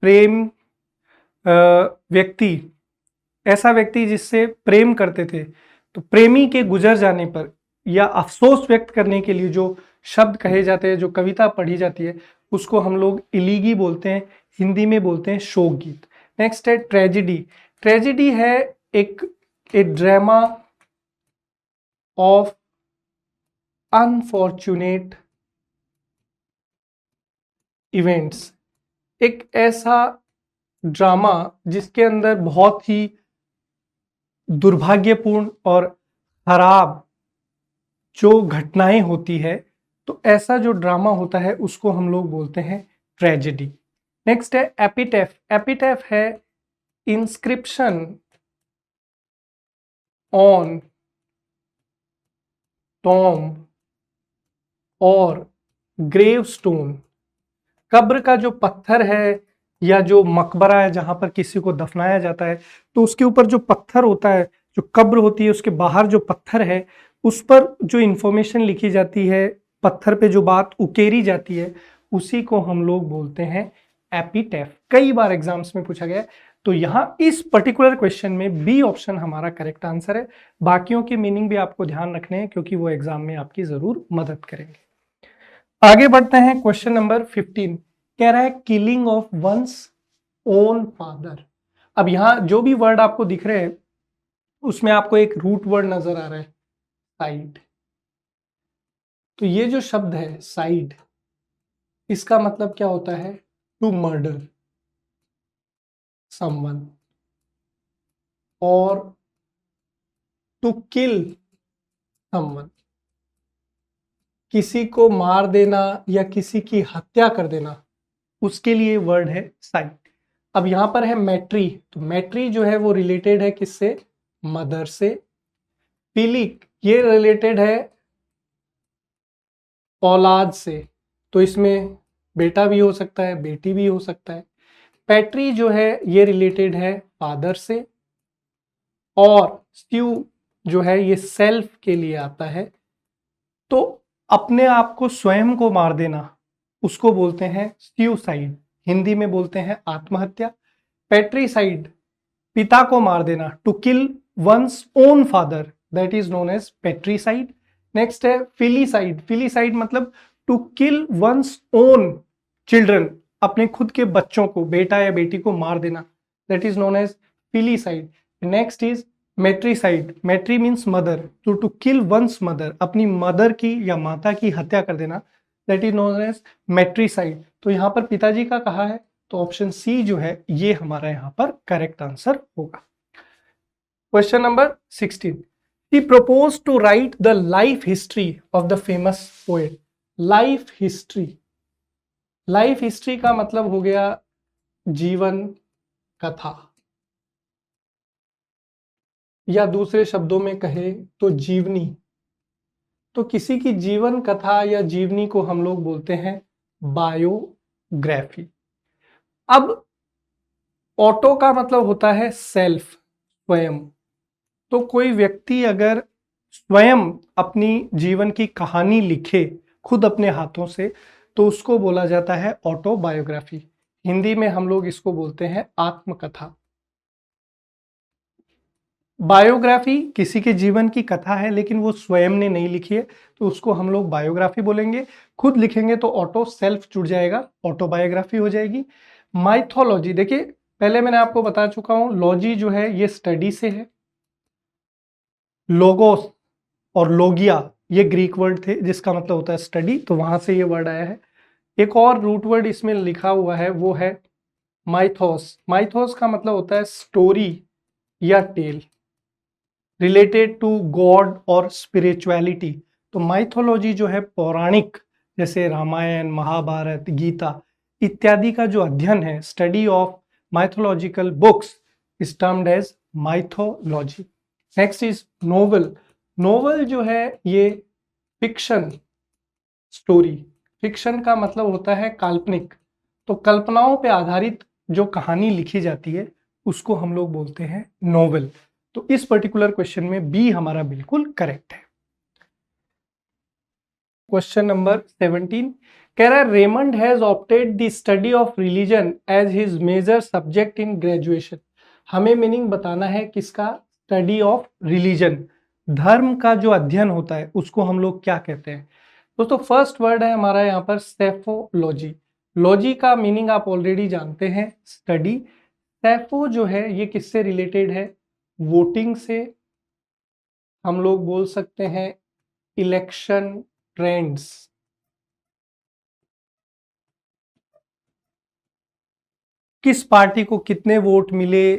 प्रेम व्यक्ति, ऐसा व्यक्ति जिससे प्रेम करते थे, तो प्रेमी के गुजर जाने पर या अफसोस व्यक्त करने के लिए जो शब्द कहे जाते हैं, जो कविता पढ़ी जाती है, उसको हम लोग इलीगी बोलते हैं, हिंदी में बोलते हैं शोक गीत। नेक्स्ट है ट्रेजिडी। ट्रेजिडी है एक ड्रामा ऑफ अनफॉर्चुनेट इवेंट्स, एक ऐसा ड्रामा जिसके अंदर बहुत ही दुर्भाग्यपूर्ण और खराब जो घटनाएं होती है, तो ऐसा जो ड्रामा होता है उसको हम लोग बोलते हैं ट्रेजेडी। नेक्स्ट है एपिटैफ। एपिटैफ है इंस्क्रिप्शन ऑन टॉम्ब और ग्रेवस्टोन। कब्र का जो पत्थर है या जो मकबरा है जहां पर किसी को दफनाया जाता है, तो उसके ऊपर जो पत्थर होता है, जो कब्र होती है उसके बाहर जो पत्थर है, उस पर जो इंफॉर्मेशन लिखी जाती है, पत्थर पे जो बात उकेरी जाती है, उसी को हम लोग बोलते हैं एपिटैफ। कई बार एग्जाम्स में पूछा गया है, तो यहाँ इस पर्टिकुलर क्वेश्चन में बी ऑप्शन हमारा करेक्ट आंसर है। बाकियों के मीनिंग भी आपको ध्यान रखने हैं क्योंकि वो एग्जाम में आपकी जरूर मदद करेंगे। आगे बढ़ते हैं, क्वेश्चन नंबर 15 कह रहा है killing of once own father. अब यहां जो भी वर्ड आपको दिख रहे हैं उसमें आपको एक रूट वर्ड नजर आ रहा है साइड। तो ये जो शब्द है साइड, इसका मतलब क्या होता है? टू मर्डर समवन और टू किल समवन, किसी को मार देना या किसी की हत्या कर देना, उसके लिए वर्ड है साइड। अब यहां पर है मैट्री, तो मैट्री जो है वो रिलेटेड है किससे? मदर से। पीलिक ये रिलेटेड है औलाद से, तो इसमें बेटा भी हो सकता है, बेटी भी हो सकता है। पैट्री जो है ये रिलेटेड है फादर से, और स्ट्यू जो है ये सेल्फ के लिए आता है, तो अपने आप को स्वयं को मार देना उसको बोलते हैं स्ट्यूसाइड, हिंदी में बोलते हैं आत्महत्या। पैट्रीसाइड पिता को मार देना, to kill one's own father, that is known as patricide. Next है फिलीसाइड। फिलीसाइड मतलब to kill one's own children, अपने खुद के बच्चों को, बेटा या बेटी को मार देना, that is known as filicide. Next is matricide. Matri means mother, तो टू किल वंस मदर, अपनी मदर की या माता की हत्या कर देना, that is known as matricide. तो यहाँ पर पिताजी का कहा है, तो ऑप्शन सी जो है ये हमारा यहाँ पर करेक्ट आंसर होगा। Question number 16, he proposed to write the life history of the famous poet। Life history, life history का मतलब हो गया जीवन कथा, या दूसरे शब्दों में कहे तो जीवनी। तो किसी की जीवन कथा या जीवनी को हम लोग बोलते हैं बायोग्राफी। अब ऑटो का मतलब होता है सेल्फ, स्वयं। तो कोई व्यक्ति अगर स्वयं अपनी जीवन की कहानी लिखे खुद अपने हाथों से, तो उसको बोला जाता है ऑटोबायोग्राफी। हिंदी में हम लोग इसको बोलते हैं आत्मकथा। बायोग्राफी किसी के जीवन की कथा है लेकिन वो स्वयं ने नहीं लिखी है, तो उसको हम लोग बायोग्राफी बोलेंगे। खुद लिखेंगे तो ऑटो सेल्फ जुड़ जाएगा, ऑटोबायोग्राफी हो जाएगी। माइथोलॉजी, देखिए पहले मैंने आपको बता चुका हूं, लॉजी जो है ये स्टडी से है। लोगोस और लोगिया ये ग्रीक वर्ड थे जिसका मतलब होता है स्टडी, तो वहां से ये वर्ड आया है। एक और रूट वर्ड इसमें लिखा हुआ है वो है माइथोस। माइथोस का मतलब होता है स्टोरी या टेल रिलेटेड टू गॉड और स्पिरिचुअलिटी। तो माइथोलॉजी जो है पौराणिक, जैसे रामायण, महाभारत, गीता इत्यादि का जो अध्ययन है, study of mythological books is termed as mythology. Next is novel. Novel जो है ये फिक्शन स्टोरी, फिक्शन का मतलब होता है काल्पनिक, तो कल्पनाओं पे आधारित जो कहानी लिखी जाती है उसको हम लोग बोलते हैं नोवेल। तो इस पर्टिकुलर क्वेश्चन में बी हमारा बिल्कुल करेक्ट है। क्वेश्चन नंबर 17 कह रहा है Raymond has opted the study of religion as his major subject in graduation. हमें मीनिंग बताना है किसका? स्टडी ऑफ रिलीजन, धर्म का जो अध्ययन होता है उसको हम लोग क्या कहते हैं? दोस्तों फर्स्ट वर्ड है हमारा यहाँ पर सेफोलॉजी। लॉजी का मीनिंग आप ऑलरेडी जानते हैं, स्टडी। सेफो जो है ये किससे रिलेटेड है? वोटिंग से। हम लोग बोल सकते हैं इलेक्शन ट्रेंड्स। किस पार्टी को कितने वोट मिले,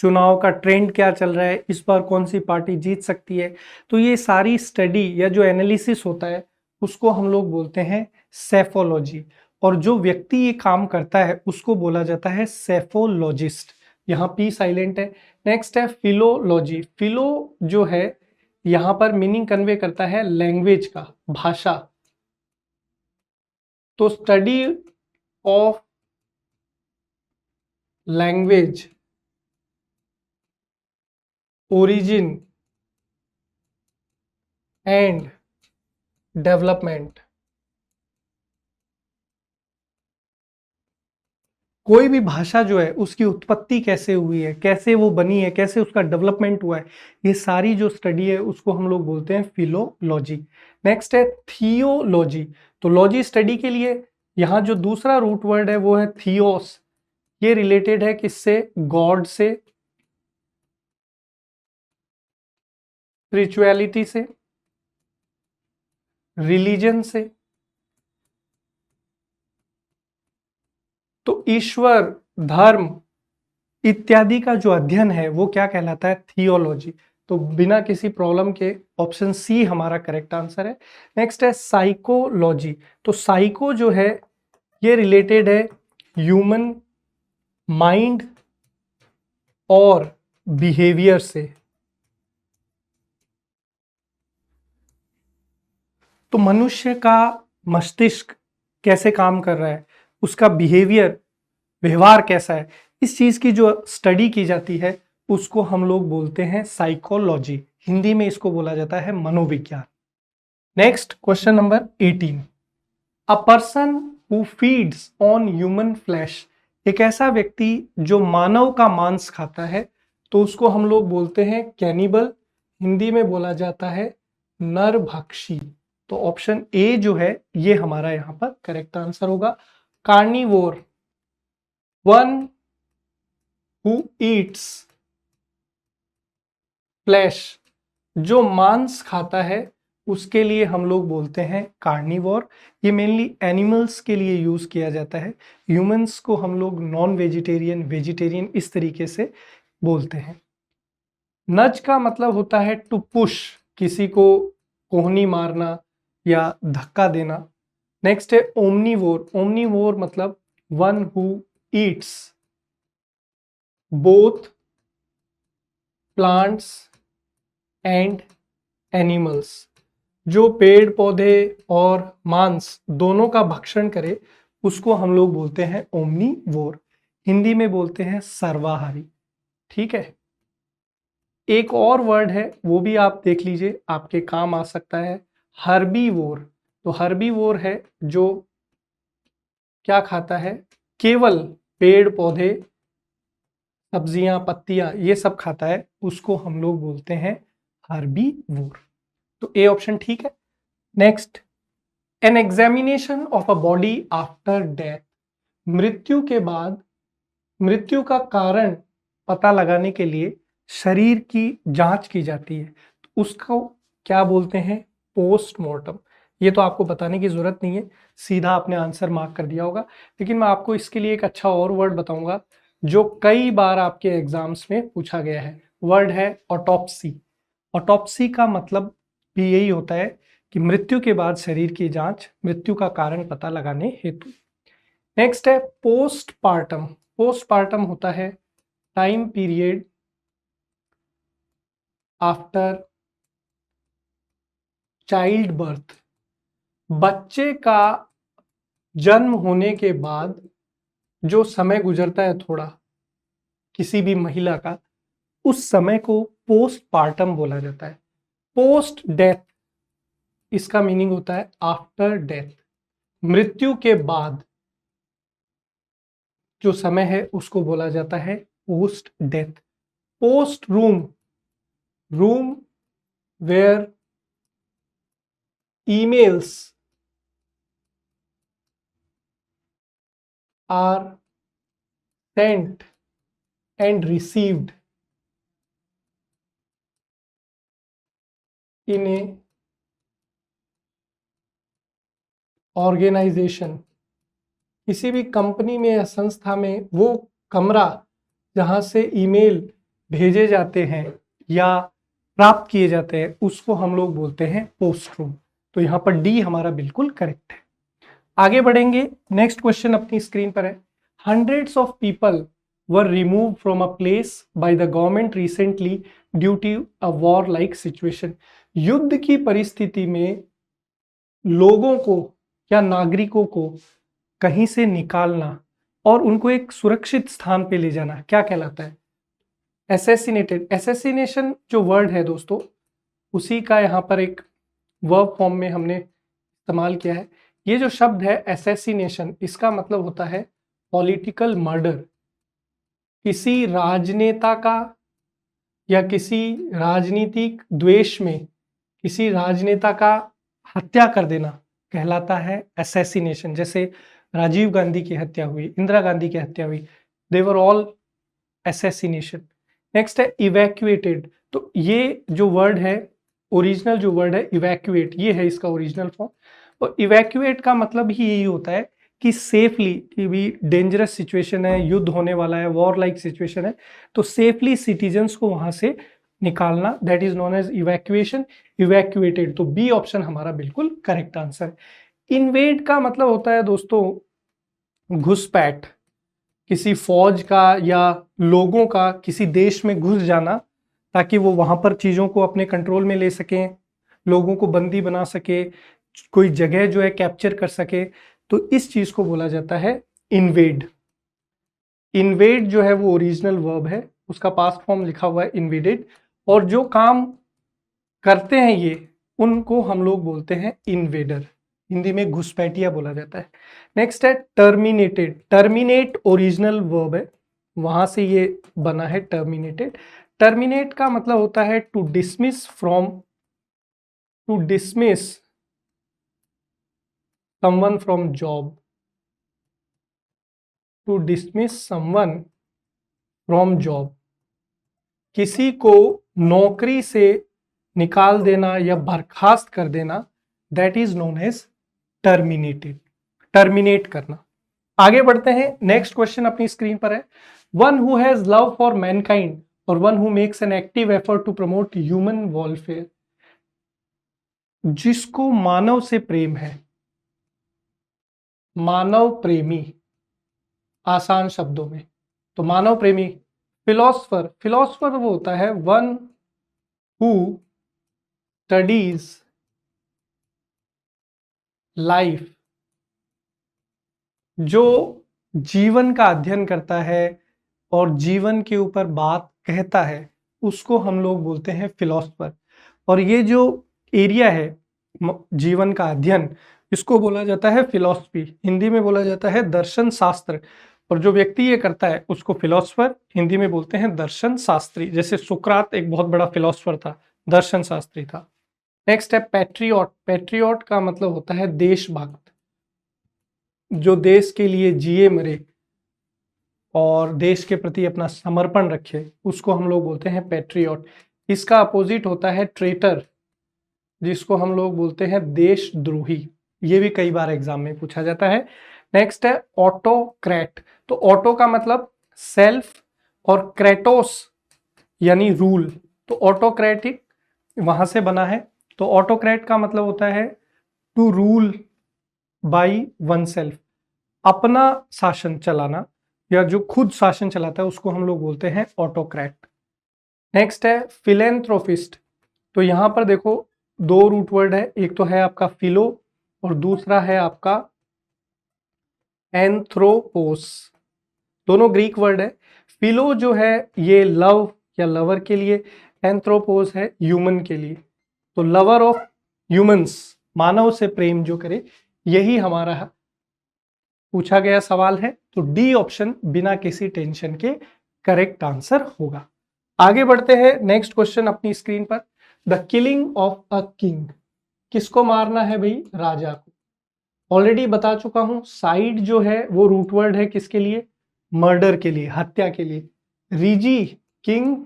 चुनाव का ट्रेंड क्या चल रहा है, इस बार कौन सी पार्टी जीत सकती है। तो ये सारी स्टडी या जो एनालिसिस होता है उसको हम लोग बोलते हैं सेफोलॉजी। और जो व्यक्ति ये काम करता है उसको बोला जाता है सेफोलॉजिस्ट। यहाँ पी साइलेंट है। नेक्स्ट है फिलोलॉजी। फिलो जो है यहाँ पर मीनिंग कन्वे करता है लैंग्वेज का, भाषा। तो study of language, origin and development. कोई भी भाषा जो है उसकी उत्पत्ति कैसे हुई है, कैसे वो बनी है, कैसे उसका डेवलपमेंट हुआ है, ये सारी जो स्टडी है उसको हम लोग बोलते हैं फिलोलॉजी। नेक्स्ट है थियोलॉजी। तो लॉजी स्टडी के लिए यहाँ जो दूसरा रूट वर्ड है वो है थियोस। ये रिलेटेड है किससे, गॉड से, स्पिरिचुअलिटी से, रिलीजन से। तो ईश्वर, धर्म इत्यादि का जो अध्ययन है वो क्या कहलाता है, थियोलॉजी। तो बिना किसी प्रॉब्लम के ऑप्शन सी हमारा करेक्ट आंसर है। नेक्स्ट है साइकोलॉजी। तो साइको जो है ये रिलेटेड है ह्यूमन माइंड और बिहेवियर से। तो मनुष्य का मस्तिष्क कैसे काम कर रहा है, उसका बिहेवियर, व्यवहार कैसा है, इस चीज की जो स्टडी की जाती है उसको हम लोग बोलते हैं साइकोलॉजी। हिंदी में इसको बोला जाता है मनोविज्ञान। Next question number 18। A person who feeds on human flesh. एक ऐसा व्यक्ति जो मानव का मांस खाता है तो उसको हम लोग बोलते हैं कैनिबल। हिंदी में बोला जाता है नरभक्षी। तो ऑप्शन ए जो है ये हमारा यहाँ पर करेक्ट आंसर होगा। Carnivore, one who Yeats flash, जो मांस खाता है उसके लिए हम लोग बोलते हैं कार्निवोर। ये मेनली एनिमल्स के लिए यूज किया जाता है। ह्यूमंस को हम लोग नॉन वेजिटेरियन, वेजिटेरियन इस तरीके से बोलते हैं। नज का मतलब होता है टू पुश, किसी को कोहनी मारना या धक्का देना। नेक्स्ट है ओमनीवोर। ओमनीवोर मतलब one who Yeats both plants and animals, जो पेड़ पौधे और मांस दोनों का भक्षण करे उसको हम लोग बोलते हैं ओमनीवोर। हिंदी में बोलते हैं सर्वाहारी। ठीक है। एक और वर्ड है वो भी आप देख लीजिए, आपके काम आ सकता है, हर्बीवोर। तो हर्बीवोर है जो क्या खाता है, केवल पेड़ पौधे, सब्जियां, पत्तियां ये सब खाता है, उसको हम लोग बोलते हैं हर्बीवोर। तो ए ऑप्शन ठीक है। Next, an examination of a body after death. मृत्यु के बाद मृत्यु का कारण पता लगाने के लिए शरीर की जांच की जाती है, तो उसको क्या बोलते हैं, पोस्टमार्टम। ये तो आपको बताने की जरूरत नहीं है, सीधा आपने आंसर मार्क कर दिया होगा। लेकिन मैं आपको इसके लिए एक अच्छा और वर्ड बताऊंगा जो कई बार आपके एग्जाम्स में पूछा गया है। वर्ड है ऑटोप्सी। ऑटोप्सी का मतलब भी यही होता है कि मृत्यु के बाद शरीर की जांच, मृत्यु का कारण पता लगाने हेतु। नेक्स्ट है पोस्टपार्टम। पोस्टपार्टम होता है time period after child birth. बच्चे का जन्म होने के बाद जो समय गुजरता है थोड़ा किसी भी महिला का, उस समय को पोस्टपार्टम बोला जाता है। पोस्ट डेथ, इसका मीनिंग होता है आफ्टर डेथ, मृत्यु के बाद जो समय है उसको बोला जाता है post death. Post room, room where emails are sent and received in a organisation, किसी भी कंपनी में या संस्था में वो कमरा जहां से ईमेल भेजे जाते हैं या प्राप्त किए जाते हैं उसको हम लोग बोलते हैं पोस्ट रूम। तो यहाँ पर डी हमारा बिल्कुल करेक्ट है। आगे बढ़ेंगे, नेक्स्ट क्वेश्चन अपनी स्क्रीन पर है। Hundreds of people were remove from a place by the government recently due to a war like situation. युद्ध की परिस्थिति में लोगों को या नागरिकों को कहीं से निकालना और उनको एक सुरक्षित स्थान पे ले जाना क्या कहलाता है? एसेसिनेटेड। एसेसिनेशन जो वर्ड है दोस्तों, उसी का यहाँ पर एक वर्ब फॉर्म में हमने इस्तेमाल किया है। ये जो शब्द है एसेसिनेशन, इसका मतलब होता है पॉलिटिकल मर्डर। किसी राजनेता का या किसी राजनीतिक द्वेष में किसी राजनेता का हत्या कर देना कहलाता है एसेसिनेशन। जैसे राजीव गांधी की हत्या हुई, इंदिरा गांधी की हत्या हुई, दे वर ऑल एसेसिनेशन। नेक्स्ट है इवैक्यूएटेड। तो ये जो वर्ड है, ओरिजिनल जो वर्ड है इवैक्यूएट, ये है इसका ओरिजिनल फॉर्म। और इवैक्यूएट का मतलब ही यही होता है कि सेफली, कि भी डेंजरस सिचुएशन है, युद्ध होने वाला है, वॉर लाइक सिचुएशन है, तो सेफली सिटीजन्स को वहां से निकालना, that is known as evacuation, evacuated. तो बी ऑप्शन हमारा बिल्कुल करेक्ट आंसर। इन्वेड का मतलब होता है दोस्तों घुसपैठ, किसी फौज का या लोगों का किसी देश में घुस जाना ताकि वो वहां पर चीजों को अपने कंट्रोल में ले सकें, लोगों को बंदी बना सके, कोई जगह जो है कैप्चर कर सके, तो इस चीज को बोला जाता है इन्वेड। इन्वेड जो है वो ओरिजिनल वर्ब है, उसका पास्ट फॉर्म लिखा हुआ है इन्वेडेड, और जो काम करते हैं ये उनको हम लोग बोलते हैं इन्वेडर। हिंदी में घुसपैठिया बोला जाता है। नेक्स्ट है टर्मिनेटेड। टर्मिनेट ओरिजिनल वर्ब है, वहां से ये बना है टर्मिनेटेड। टर्मिनेट का मतलब होता है to dismiss from, to dismiss someone from job, to dismiss someone from job. किसी को नौकरी से निकाल देना या बर्खास्त कर देना, that is known as terminated, terminate करना। आगे बढ़ते हैं, नेक्स्ट क्वेश्चन अपनी स्क्रीन पर है। One who has love for mankind और one who makes an active effort to promote human welfare. जिसको मानव से प्रेम है, मानव प्रेमी आसान शब्दों में, तो मानव प्रेमी। फिलोसफर, फिलोसफर वो होता है वन हु स्टडीज लाइफ, जो जीवन का अध्ययन करता है और जीवन के ऊपर बात कहता है, उसको हम लोग बोलते हैं फिलोसफर। और ये जो एरिया है जीवन का अध्ययन, इसको बोला जाता है फिलॉसफी, हिंदी में बोला जाता है दर्शन शास्त्र। और जो व्यक्ति ये करता है उसको फिलोसफर, हिंदी में बोलते हैं दर्शन शास्त्री। जैसे सुकरात एक बहुत बड़ा फिलोसफर था, दर्शन शास्त्री था। नेक्स्ट है पैट्रियट। पैट्रियट का मतलब होता है देशभक्त, जो देश के लिए जिए मरे और देश के प्रति अपना समर्पण रखे, उसको हम लोग बोलते हैं पैट्रियट। इसका अपोजिट होता है ट्रेटर, जिसको हम लोग बोलते हैं देशद्रोही। ये भी कई बार एग्जाम में पूछा जाता है। नेक्स्ट है ऑटोक्रेट। तो ऑटो का मतलब सेल्फ और क्रेटोस यानी रूल, तो ऑटोक्रेटिक वहां से बना है। तो ऑटोक्रेट का मतलब होता है to rule by oneself, अपना शासन चलाना या जो खुद शासन चलाता है उसको हम लोग बोलते हैं ऑटोक्रेट। नेक्स्ट है फिलेंथ्रोपिस्ट। तो यहां पर देखो दो रूट वर्ड है, एक तो है आपका फिलो और दूसरा है आपका एंथ्रोपोस, दोनों ग्रीक वर्ड है। फिलो जो है ये लव या लवर के लिए, एंथ्रोपोस है ह्यूमन के लिए। तो लवर ऑफ ह्यूमंस, मानव से प्रेम जो करे, यही हमारा पूछा गया सवाल है। तो डी ऑप्शन बिना किसी टेंशन के करेक्ट आंसर होगा। आगे बढ़ते हैं, नेक्स्ट क्वेश्चन अपनी स्क्रीन पर। The killing of a king, किसको मारना है भाई? राजा को। ऑलरेडी बता चुका हूं, साइड जो है वो रूट वर्ड है किसके लिए? मर्डर के लिए, हत्या के लिए। रिजी किंग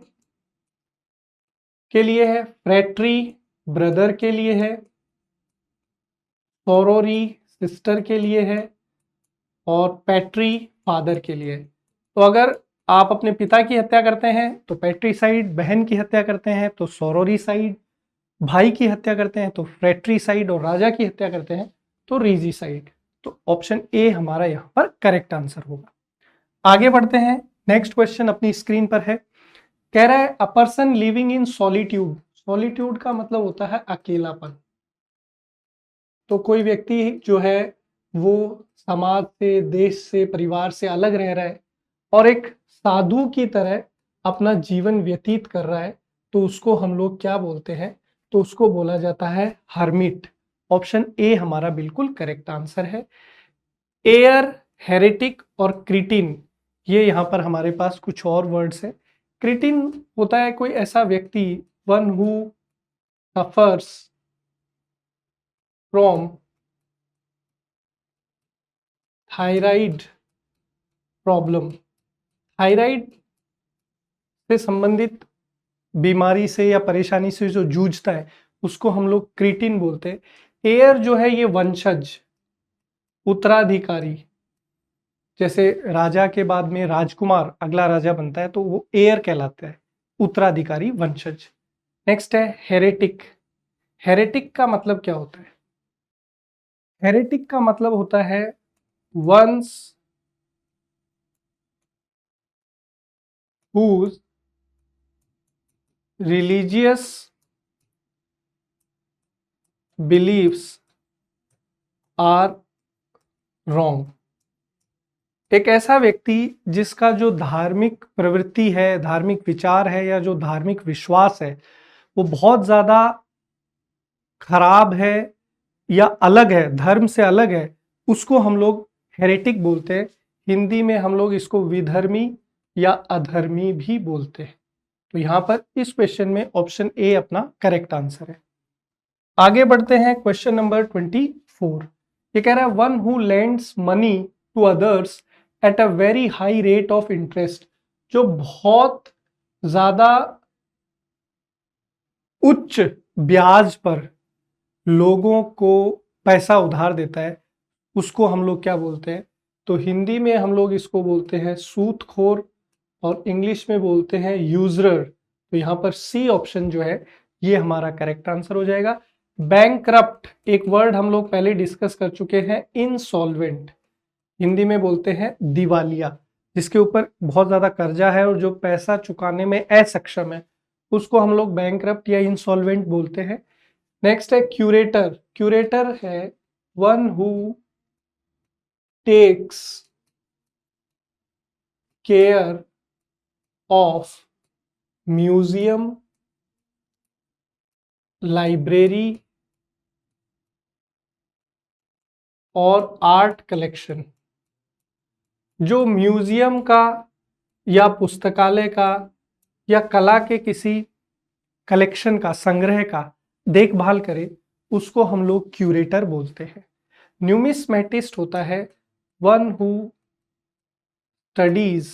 के लिए है, फ्रेट्री ब्रदर के लिए है, सोरोरी सिस्टर के लिए है और पैट्री फादर के लिए है। तो अगर आप अपने पिता की हत्या करते हैं तो पैट्रीसाइड, बहन की हत्या करते हैं तो सोरोरीसाइड, भाई की हत्या करते हैं तो फ्रेट्रीसाइड और राजा की हत्या करते हैं तो रीजीसाइड। तो ऑप्शन ए हमारा यहाँ पर करेक्ट आंसर होगा। आगे बढ़ते हैं, नेक्स्ट क्वेश्चन अपनी स्क्रीन पर है। कह रहा है a person living in solitude. Solitude का मतलब होता है अकेलापन। तो कोई व्यक्ति जो है वो समाज से, देश से, परिवार से अलग रह रहा है और एक साधु की तरह अपना जीवन व्यतीत कर रहा है, तो उसको हम लोग क्या बोलते हैं? तो उसको बोला जाता है हर्मिट। ऑप्शन ए हमारा बिल्कुल करेक्ट आंसर है। एयर, हेरेटिक और क्रिटिन, ये यहाँ पर हमारे पास कुछ और वर्ड्स है। क्रिटिन होता है कोई ऐसा व्यक्ति, one who suffers from thyroid problem. Thyroid से संबंधित बीमारी से या परेशानी से जो जूझता है उसको हम लोग क्रिटिन बोलते हैं। एयर जो है ये वंशज, उत्तराधिकारी, जैसे राजा के बाद में राजकुमार अगला राजा बनता है तो वो एयर कहलाता है, उत्तराधिकारी, वंशज। नेक्स्ट है हेरेटिक। हेरेटिक का मतलब क्या होता है? हेरेटिक का मतलब होता है once whose religious beliefs are wrong। एक ऐसा व्यक्ति जिसका जो धार्मिक प्रवृत्ति है, धार्मिक विचार है या जो धार्मिक विश्वास है वो बहुत ज्यादा खराब है या अलग है, धर्म से अलग है, उसको हम लोग हेरेटिक बोलते हैं। हिंदी में हम लोग इसको विधर्मी या अधर्मी भी बोलते हैं। तो यहाँ पर इस क्वेश्चन में ऑप्शन ए अपना करेक्ट आंसर है। आगे बढ़ते हैं, क्वेश्चन नंबर 24। ये कह रहा है one who lends money to others at a very high rate of interest. जो बहुत ज्यादा उच्च ब्याज पर लोगों को पैसा उधार देता है उसको हम लोग क्या बोलते हैं? तो हिंदी में हम लोग इसको बोलते हैं सूदखोर और इंग्लिश में बोलते हैं यूजरर। तो यहाँ पर सी ऑप्शन जो है ये हमारा करेक्ट आंसर हो जाएगा। बैंकरप्ट एक वर्ड हम लोग पहले डिस्कस कर चुके हैं, इनसॉल्वेंट हिंदी में बोलते हैं दिवालिया, जिसके ऊपर बहुत ज्यादा कर्जा है और जो पैसा चुकाने में असक्षम है उसको हम लोग बैंकरप्ट या इंसॉल्वेंट बोलते हैं। नेक्स्ट है क्यूरेटर। क्यूरेटर है one who takes care of museum, library और आर्ट कलेक्शन। जो म्यूजियम का या पुस्तकालय का या कला के किसी कलेक्शन का, संग्रह का देखभाल करे उसको हम लोग क्यूरेटर बोलते हैं। न्यूमिस्मेटिस्ट होता है one who studies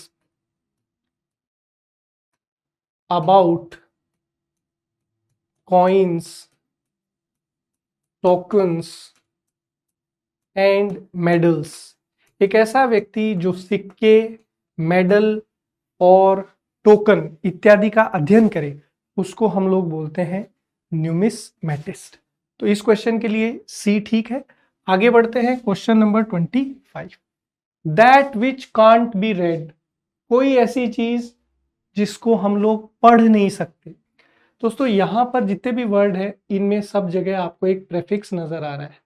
about coins, tokens and medals. एक ऐसा व्यक्ति जो सिक्के, मेडल और टोकन इत्यादि का अध्ययन करे उसको हम लोग बोलते हैं न्यूमिस्मेटिस्ट। तो इस क्वेश्चन के लिए सी ठीक है। आगे बढ़ते हैं, question number 25। That which can't be red. कोई ऐसी चीज जिसको हम लोग पढ़ नहीं सकते। दोस्तों यहाँ पर जितने भी वर्ड है इनमें सब जगह आपको एक प्रेफिक्स नजर आ रहा है।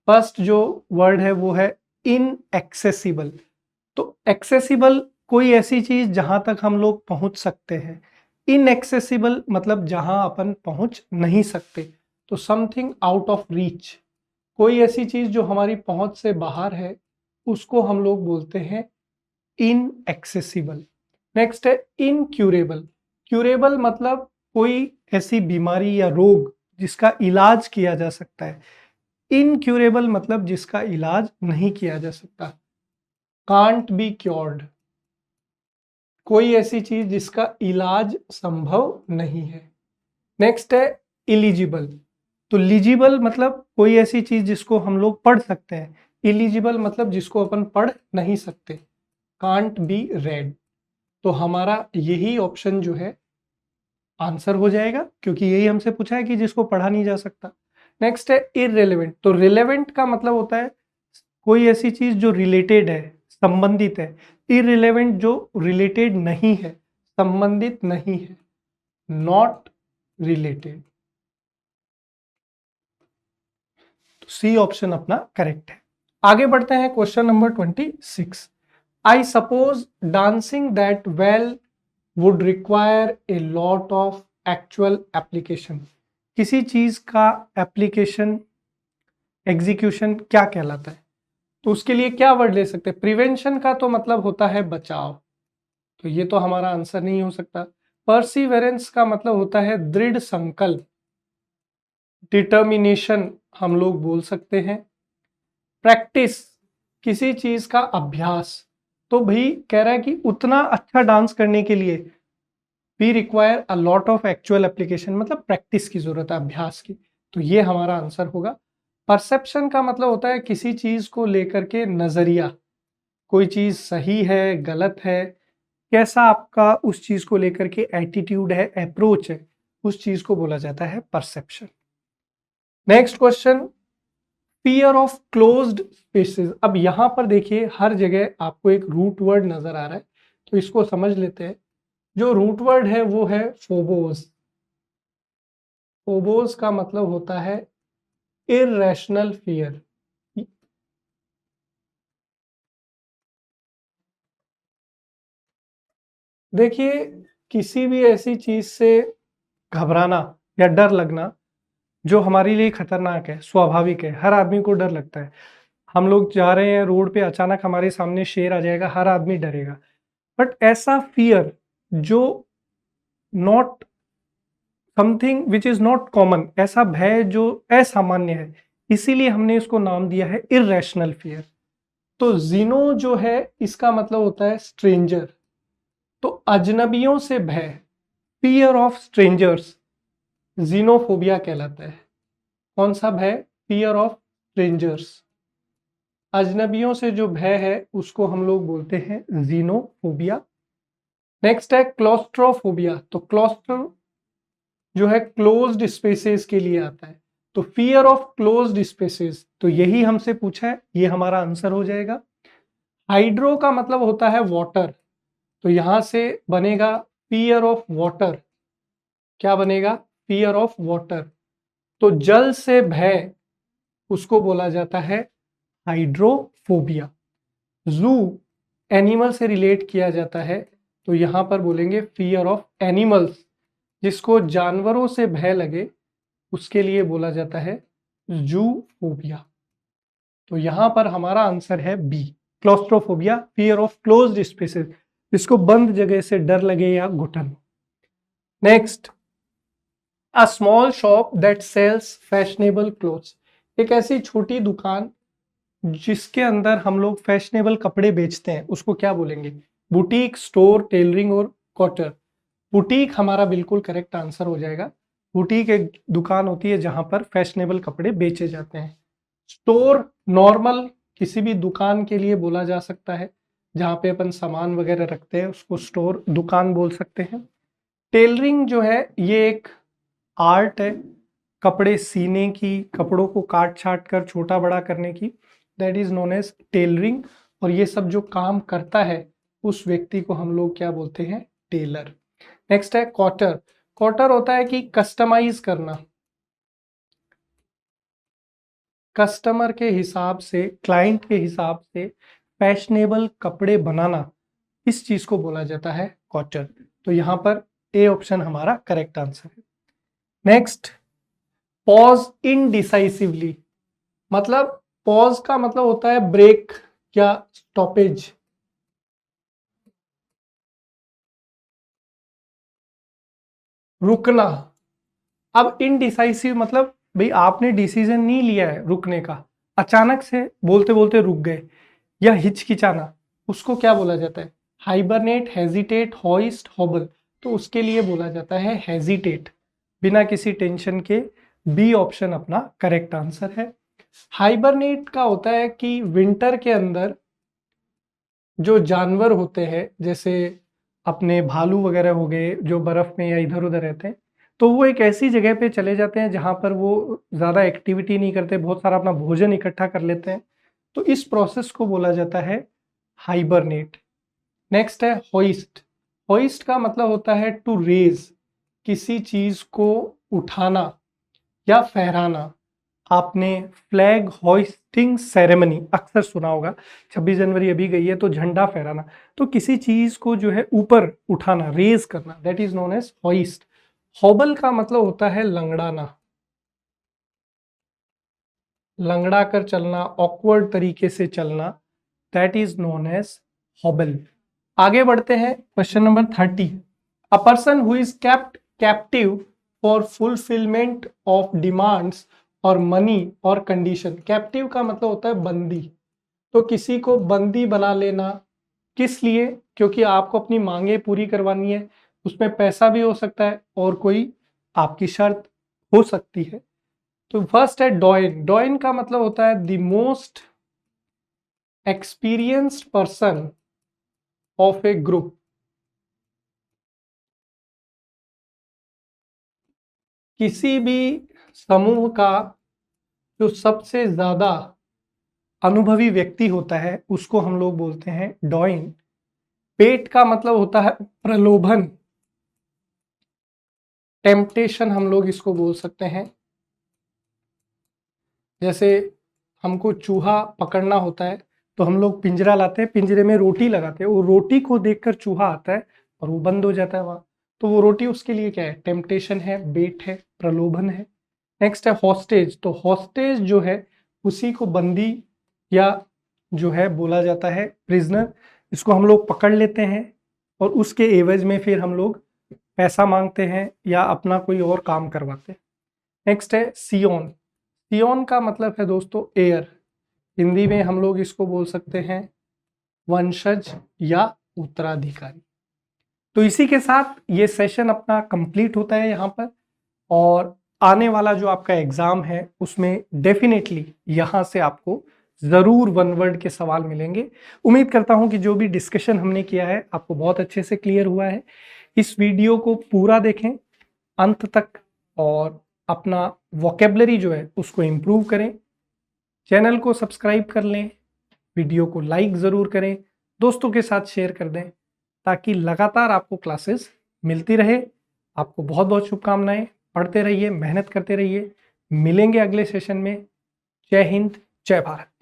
फर्स्ट जो वर्ड है वो है इनएक्सेसिबल। तो एक्सेसिबल कोई ऐसी चीज जहां तक हम लोग पहुंच सकते हैं, इनएक्सेसिबल मतलब जहां अपन पहुंच नहीं सकते। तो समथिंग आउट ऑफ रीच, कोई ऐसी चीज जो हमारी पहुंच से बाहर है उसको हम लोग बोलते हैं इनएक्सेसिबल। नेक्स्ट है इनक्यूरेबल। क्यूरेबल मतलब कोई ऐसी बीमारी या रोग जिसका इलाज किया जा सकता है। इनक्यूरेबल मतलब जिसका इलाज नहीं किया जा सकता। कांट बी क्योर्ड, कोई ऐसी चीज जिसका इलाज संभव नहीं है। नेक्स्ट है इलिजिबल। तो लीजिबल मतलब कोई ऐसी चीज जिसको हम लोग पढ़ सकते हैं, इलिजिबल मतलब जिसको अपन पढ़ नहीं सकते, कांट बी रेड। तो हमारा यही ऑप्शन जो है आंसर हो जाएगा, क्योंकि यही हमसे पूछा है कि जिसको पढ़ा नहीं जा सकता। नेक्स्ट है इररिलेवेंट। तो रिलेवेंट का मतलब होता है कोई ऐसी चीज जो रिलेटेड है, संबंधित है। इररिलेवेंट जो रिलेटेड नहीं है, संबंधित नहीं है, नॉट रिलेटेड। तो सी ऑप्शन अपना करेक्ट है। आगे बढ़ते हैं question number 26। I suppose dancing that well would require a lot of actual application. किसी चीज का एप्लीकेशन, एग्जीक्यूशन क्या कहलाता है? तो उसके लिए क्या वर्ड ले सकते हैं? प्रिवेंशन का तो मतलब होता है बचाव, तो ये तो हमारा आंसर नहीं हो सकता। परसिवेरेंस का मतलब होता है दृढ़ संकल्प, डिटर्मिनेशन हम लोग बोल सकते हैं। प्रैक्टिस, किसी चीज का अभ्यास, तो भाई कह रहा है कि उतना अच्छा डांस करने के लिए we require a lot of actual application, मतलब प्रैक्टिस की जरूरत है, अभ्यास की। तो ये हमारा आंसर होगा। परसेप्शन का मतलब होता है किसी चीज को लेकर के नजरिया, कोई चीज सही है गलत है, कैसा आपका उस चीज को लेकर के एटीट्यूड है, अप्रोच है, उस चीज को बोला जाता है perception. Next question, fear of closed spaces. अब यहां पर देखिए हर जगह आपको एक रूट वर्ड नजर आ रहा है, तो इसको समझ लेते हैं। जो रूट वर्ड है वो है फोबोस। फोबोस का मतलब होता है इररेशनल फियर। देखिए किसी भी ऐसी चीज से घबराना या डर लगना जो हमारे लिए खतरनाक है, स्वाभाविक है, हर आदमी को डर लगता है। हम लोग जा रहे हैं रोड पे, अचानक हमारे सामने शेर आ जाएगा, हर आदमी डरेगा। बट ऐसा फियर जो not something which is not common, ऐसा भय जो असामान्य है, इसीलिए हमने इसको नाम दिया है इररेशनल फियर। तो जीनो जो है इसका मतलब होता है स्ट्रेंजर, तो अजनबियों से भय, फियर ऑफ स्ट्रेंजर्स जीनोफोबिया कहलाता है। कौन सा भय? फियर ऑफ स्ट्रेंजर्स, अजनबियों से जो भय है उसको हम लोग बोलते हैं जीनोफोबिया। नेक्स्ट है क्लॉस्ट्रोफोबिया। तो क्लॉस्ट्रो जो है क्लोज्ड स्पेसेस के लिए आता है, तो फियर ऑफ क्लोज्ड स्पेसेस, तो यही हमसे पूछा है, ये हमारा आंसर हो जाएगा। हाइड्रो का मतलब होता है वाटर, तो यहां से बनेगा फियर ऑफ वाटर। क्या बनेगा? Fear of water. तो जल से भय उसको बोला जाता है हाइड्रोफोबिया। जू एनिमल से रिलेट किया जाता है, तो यहां पर बोलेंगे फियर ऑफ एनिमल्स। जिसको जानवरों से भय लगे उसके लिए बोला जाता है जूफोबिया। तो यहां पर हमारा आंसर है B, claustrophobia, fear of closed spaces, जिसको बंद जगह से डर लगे या घुटन। Next, a small shop that sells fashionable clothes. एक ऐसी छोटी दुकान जिसके अंदर हम लोग फैशनेबल कपड़े बेचते हैं, उसको क्या बोलेंगे? बुटीक, स्टोर, टेलरिंग और कॉटर। बुटीक हमारा बिल्कुल करेक्ट आंसर हो जाएगा। बुटीक एक दुकान होती है जहां पर फैशनेबल कपड़े बेचे जाते हैं। स्टोर नॉर्मल किसी भी दुकान के लिए बोला जा सकता है, जहां पे अपन सामान वगैरह रखते हैं उसको स्टोर दुकान बोल सकते हैं। टेलरिंग जो है ये एक आर्ट है, कपड़े सीने की, कपड़ों को काट छाट कर छोटा बड़ा करने की, that is known as tailoring. और ये सब जो काम करता है उस व्यक्ति को हम लोग क्या बोलते हैं? टेलर। नेक्स्ट है कॉटर। कॉटर होता है कि कस्टमाइज करना, कस्टमर के हिसाब से, क्लाइंट के हिसाब से फैशनेबल कपड़े बनाना, इस चीज को बोला जाता है कॉटर। तो यहां पर ए ऑप्शन हमारा करेक्ट आंसर है। Next, pause indecisively. मतलब पॉज का मतलब होता है ब्रेक या स्टॉपेज। रुकना। अब इनडिसाइसिव मतलब भाई आपने डिसीजन नहीं लिया है रुकने का, अचानक से बोलते बोलते रुक गए, या हिचकिचाना, उसको क्या बोला जाता है? Hibernate, hesitate, hoist, hobble. तो उसके लिए बोला जाता है हेजिटेट, बिना किसी टेंशन के बी ऑप्शन अपना करेक्ट आंसर है। हाइबरनेट का होता है कि विंटर के अंदर जो जानवर होते हैं, जैसे अपने भालू वगैरह हो गए जो बर्फ में या इधर उधर रहते हैं, तो वो एक ऐसी जगह पे चले जाते हैं जहां पर वो ज्यादा एक्टिविटी नहीं करते, बहुत सारा अपना भोजन इकट्ठा कर लेते हैं। तो इस प्रोसेस को बोला जाता है हाइबरनेट। नेक्स्ट है होइस्ट। होइस्ट का मतलब होता है टू रेज, किसी चीज को उठाना या फहराना। आपने फ्लैग होइस्टिंग सेरेमनी अक्सर सुना होगा, 26 जनवरी अभी गई है तो झंडा फहराना। तो किसी चीज को जो है ऊपर उठाना, रेज करना, that is known as hoist. Hobble का मतलब होता है लंगड़ाना, लंगड़ा कर चलना, ऑकवर्ड तरीके से चलना, दैट इज नोन एज हॉबल। आगे बढ़ते हैं, question number 30। A person who is kept captive for fulfilment of demands और मनी और कंडीशन। कैप्टिव का मतलब होता है बंदी। तो किसी को बंदी बना लेना, किस लिए? क्योंकि आपको अपनी मांगे पूरी करवानी है, उसमें पैसा भी हो सकता है और कोई आपकी शर्त हो सकती है। तो फर्स्ट है डॉइन। डॉइन का मतलब होता है the most experienced person of A group. किसी भी समूह का जो सबसे ज्यादा अनुभवी व्यक्ति होता है उसको हम लोग बोलते हैं डॉइन। पेट का मतलब होता है प्रलोभन, टेम्पटेशन हम लोग इसको बोल सकते हैं। जैसे हमको चूहा पकड़ना होता है तो हम लोग पिंजरा लाते हैं, पिंजरे में रोटी लगाते हैं, वो रोटी को देखकर चूहा आता है और वो बंद हो जाता है वहां। तो वो रोटी उसके लिए क्या है? टेम्पटेशन है, बेट है, प्रलोभन है। नेक्स्ट है हॉस्टेज। तो हॉस्टेज जो है उसी को बंदी या जो है बोला जाता है प्रिजनर। इसको हम लोग पकड़ लेते हैं और उसके एवज में फिर हम लोग पैसा मांगते हैं या अपना कोई और काम करवाते हैं। नेक्स्ट है सियोन। सियोन का मतलब है दोस्तों एयर। हिंदी में हम लोग इसको बोल सकते हैं वंशज या उत्तराधिकारी। तो इसी के साथ ये सेशन अपना कंप्लीट होता है यहाँ पर, और आने वाला जो आपका एग्जाम है उसमें डेफिनेटली यहाँ से आपको जरूर वन वर्ड के सवाल मिलेंगे। उम्मीद करता हूँ कि जो भी डिस्कशन हमने किया है आपको बहुत अच्छे से क्लियर हुआ है। इस वीडियो को पूरा देखें अंत तक और अपना वोकेबलरी जो है उसको इम्प्रूव करें। चैनल को सब्सक्राइब कर लें, वीडियो को लाइक ज़रूर करें, दोस्तों के साथ शेयर कर दें ताकि लगातार आपको क्लासेस मिलती रहे। आपको बहुत बहुत शुभकामनाएं। पढ़ते रहिए, मेहनत करते रहिए। मिलेंगे अगले सेशन में। जय हिंद, जय भारत।